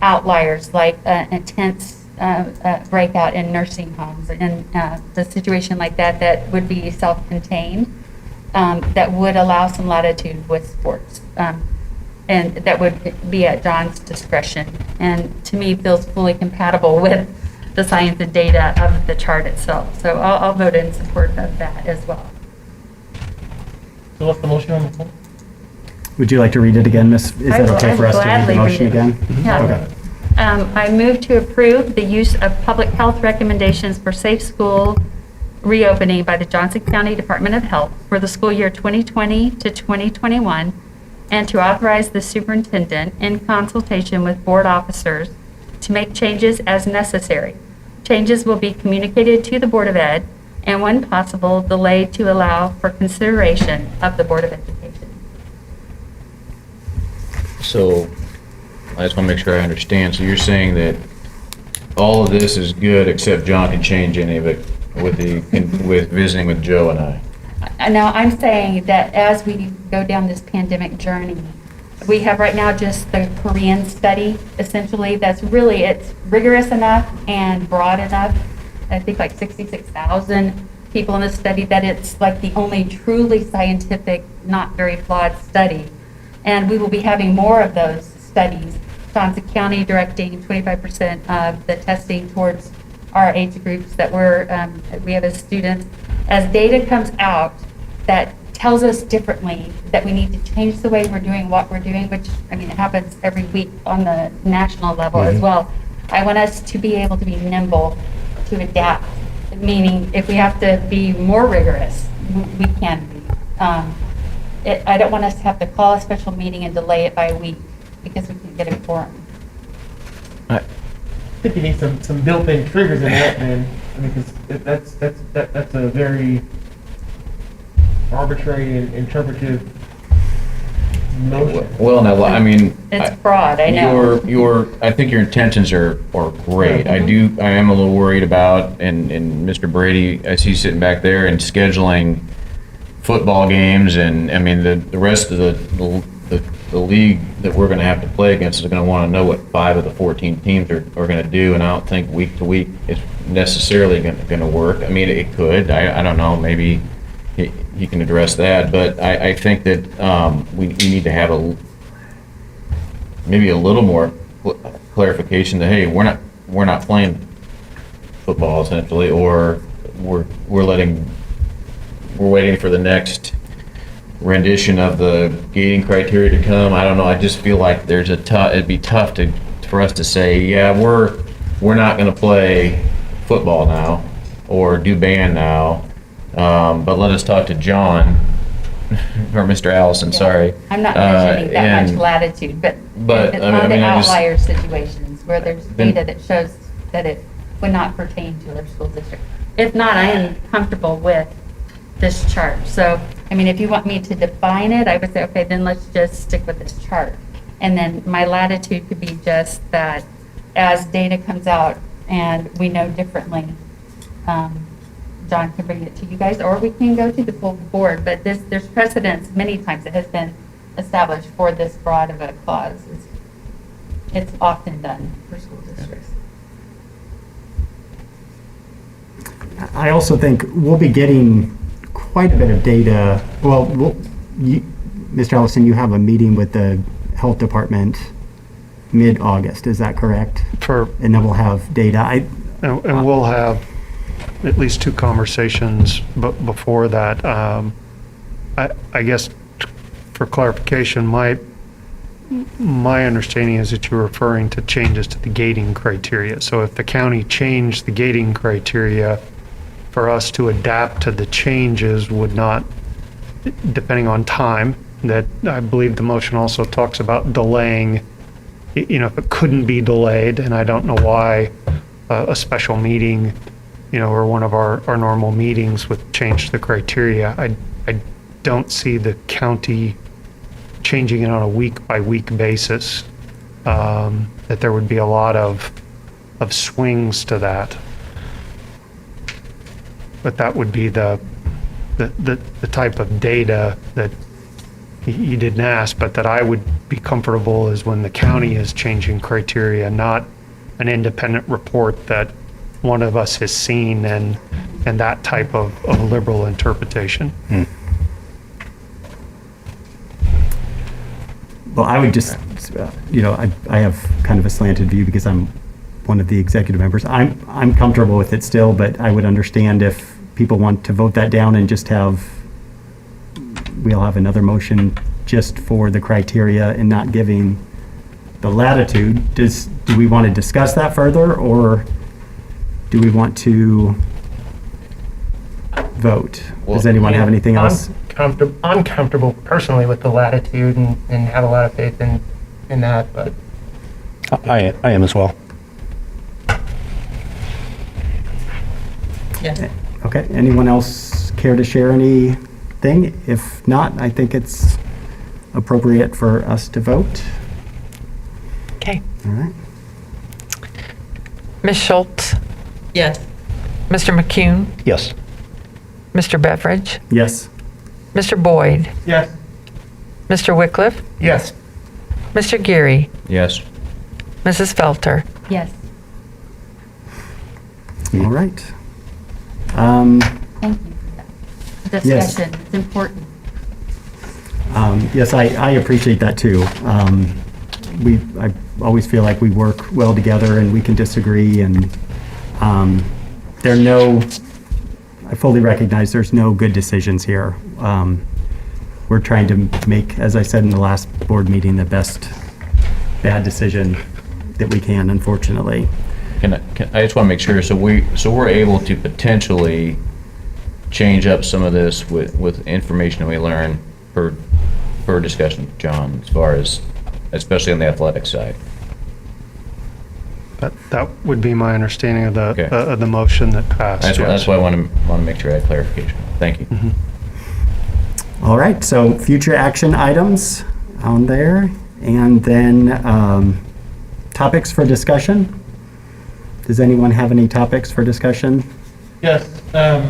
outliers like intense breakout in nursing homes and the situation like that would be self-contained, that would allow some latitude with sports, and that would be at John's discretion, and to me feels fully compatible with the science and data of the chart itself. So I'll vote in support of that as well. So what's the motion on the floor? Would you like to read it again, Miss? Is that okay for us to read the motion again? Yeah. Okay. I move to approve the use of public health recommendations for safe school reopening by the Johnson County Department of Health for the school year 2020 to 2021, and to authorize the superintendent in consultation with board officers to make changes as necessary. Changes will be communicated to the Board of Ed, and when possible, delayed to allow for consideration of the Board of Education. So I just want to make sure I understand. So you're saying that all of this is good except John can change any of it with visiting with Joe and I? Now, I'm saying that as we go down this pandemic journey, we have right now just the Korean study, essentially, it's rigorous enough and broad enough. I think like 66,000 people in this study, that it's like the only truly scientific, not very flawed study. And we will be having more of those studies. Johnson County directing 25% of the testing towards our age groups that we have as students. As data comes out that tells us differently, that we need to change the way we're doing what we're doing, which, it happens every week on the national level as well. I want us to be able to be nimble, to adapt, meaning if we have to be more rigorous, we can be. I don't want us to have to call a special meeting and delay it by a week because we can get a quorum. I think you need some built-in triggers in that, man. Because that's a very arbitrary and interpretive notion. Well, now, It's broad, I know. I think your intentions are great. I am a little worried about, and Mr. Brady, I see sitting back there and scheduling football games, and the rest of the the league that we're going to have to play against is going to want to know what 5 of the 14 teams are going to do, and I don't think week to week it's necessarily going to work. I mean, it could. I don't know. Maybe he can address that, but I think that we need to have maybe a little more clarification that, hey, we're not playing football essentially, or we're waiting for the next rendition of the gating criteria to come. I don't know. I just feel like it'd be tough for us to say, yeah, we're not going to play football now or do band now. But let us talk to John or Mr. Allison. Yeah. Sorry. I'm not mentioning that much latitude, but I on the mean, I just- outlier situations where there's data that shows that it would not pertain to our school district. If not, I am comfortable with this chart. So, I mean, if you want me to define it, I would say, okay, then let's just stick with this chart. And then my latitude could be just that as data comes out and we know differently, John can bring it to you guys, or we can go to the full board. But there's precedence many times that has been established for this broad of a clause. It's often done for school districts. I also think we'll be getting quite a bit of data. Well, Mr. Allison, you have a meeting with the health department mid-August, is that correct? And then we'll have data. And we'll have at least 2 conversations before that. I guess for clarification, my understanding is that you're referring to changes to the gating criteria. So if the county changed the gating criteria, for us to adapt to the changes would not, depending on time, that I believe the motion also talks about delaying, if it couldn't be delayed, and I don't know why a special meeting, or one of our normal meetings would change the criteria. I don't see the county changing it on a week-by-week basis, that there would be a lot of swings to that. But that would be the type of data that you didn't ask, but that I would be comfortable is when the county is changing criteria, not an independent report that one of us has seen and that type of liberal interpretation. Well, I would just, I have kind of a slanted view because I'm one of the executive members. I'm comfortable with it still, but I would understand if people want to vote that down and just we'll have another motion just for the criteria and not giving the latitude. Do we want to discuss that further, or do we want to vote? Does anyone have anything else? I'm comfortable personally with the latitude and have a lot of faith in that, but. I am as well. Yes. Okay, anyone else care to share anything? If not, I think it's appropriate for us to vote. Okay. All right. Ms. Schultz, Yes. Mr. McCune, Yes. Mr. Beveridge, Yes. Mr. Boyd, Yes. Mr. Wycliffe, Yes. Mr. Geary, Yes. Mrs. Felter. Yes. All right. Thank you for that Yes. discussion. It's important. Yes, I appreciate that too. I always feel like we work well together and we can disagree, and I fully recognize there's no good decisions here. We're trying to make, as I said in the last board meeting, the best bad decision that we can, unfortunately. I just want to make sure, so we're able to potentially change up some of this with information that we learn per discussion with John, as far as, especially on the athletic side. That would be my understanding of Okay. the motion that passed. That's why I want to make sure I had clarification. Thank you. All right, so future action items on there, and then topics for discussion. Does anyone have any topics for discussion? Yes, I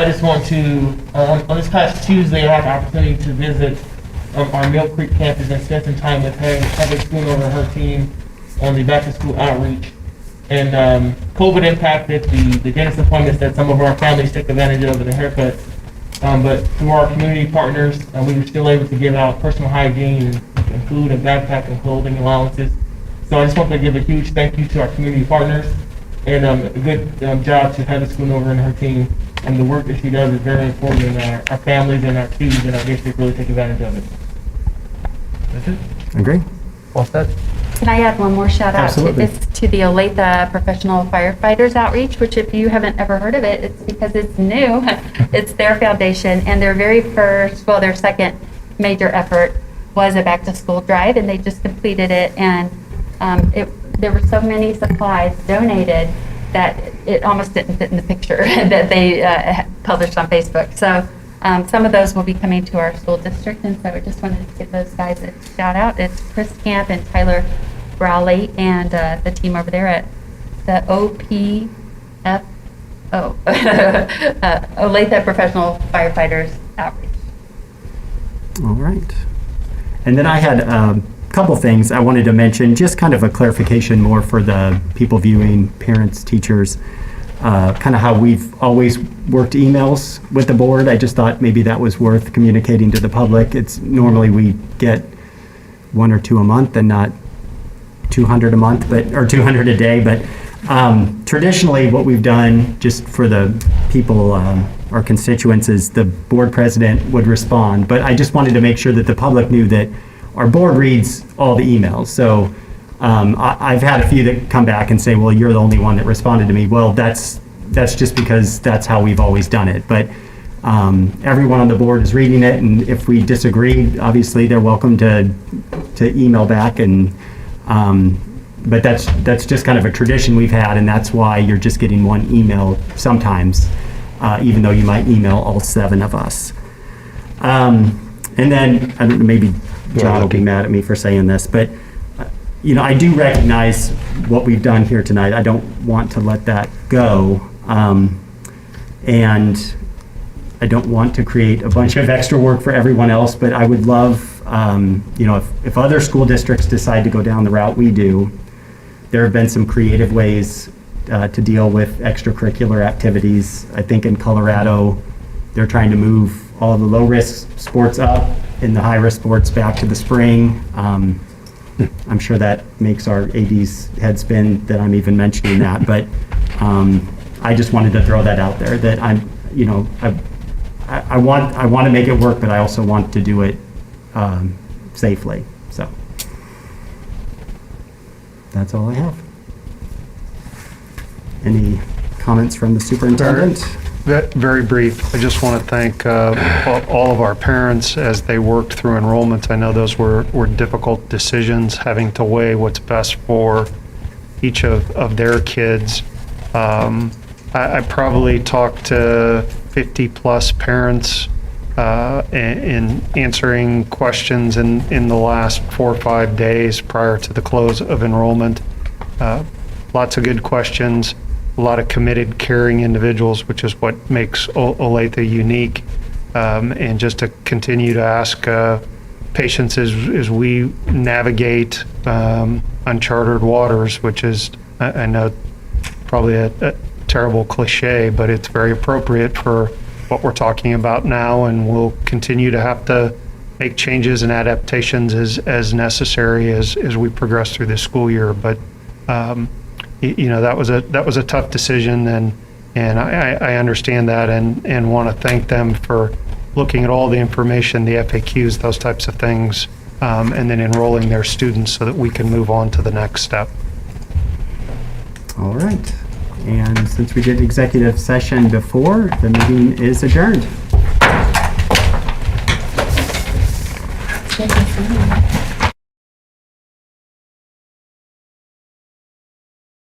just want to, on this past Tuesday, I had the opportunity to visit our Mill Creek campus and spent some time with her, having Schoonover and her team on the back to school outreach. And COVID impacted the dentist appointments that some of our families took advantage of the haircuts. But through our community partners, we were still able to give out personal hygiene and food and backpack and clothing allowances. So I just want to give a huge thank you to our community partners and a good job to Heather Schoonover and her team. And the work that she does is very important, and our families and our students in our district really take advantage of it. That's it. Agree? All set. Can I add one more shout out? Absolutely. It's to the Olathe Professional Firefighters Outreach, which if you haven't ever heard of it, it's because it's new. It's their foundation, and their very first, well, their second major effort was a back to school drive, and they just completed it. And there were so many supplies donated that it almost didn't fit in the picture that they published on Facebook. So some of those will be coming to our school district, and so I just wanted to give those guys a shout out. It's Chris Camp and Tyler Rowley and the team over there at the Olathe Professional Firefighters Outreach. All right. And then I had a couple things I wanted to mention, just kind of a clarification more for the people viewing, parents, teachers, kind of how we've always worked emails with the board. I just thought maybe that was worth communicating to the public. It's normally we get 1 or 2 a month and not 200 a month, or 200 a day. But traditionally what we've done, just for the people, our constituents, is the board president would respond. But I just wanted to make sure that the public knew that our board reads all the emails. So I've had a few that come back and say, well, you're the only one that responded to me. Well, that's just because that's how we've always done it. But everyone on the board is reading it, and if we disagree, obviously they're welcome to email back. And but that's just kind of a tradition we've had, and that's why you're just getting one email sometimes, even though you might email all 7 of us. And then I don't know, maybe John will be mad at me for saying this, but I do recognize what we've done here tonight. I don't want to let that go. And I don't want to create a bunch of extra work for everyone else, but I would love, if other school districts decide to go down the route we do, there have been some creative ways to deal with extracurricular activities. I think in Colorado, they're trying to move all the low-risk sports up and the high-risk sports back to the spring. I'm sure that makes our AD's head spin that I'm even mentioning that, but I just wanted to throw that out there, that I want to make it work, but I also want to do it safely. So that's all I have. Any comments from the superintendent? Very brief. I just want to thank all of our parents as they worked through enrollment. I know those were difficult decisions, having to weigh what's best for each of their kids. I probably talked to 50-plus parents in answering questions in the last 4 or 5 days prior to the close of enrollment. Lots of good questions. A lot of committed, caring individuals, which is what makes Olathe unique. And just to continue to ask patience as we navigate uncharted waters, which is, I know, probably a terrible cliche, but it's very appropriate for what we're talking about now, and we'll continue to have to make changes and adaptations as necessary as we progress through this school year. But that was a tough decision, and I understand that, and want to thank them for looking at all the information, the FAQs, those types of things, and then enrolling their students so that we can move on to the next step. All right. And since we did executive session before, the meeting is adjourned. Good to see you.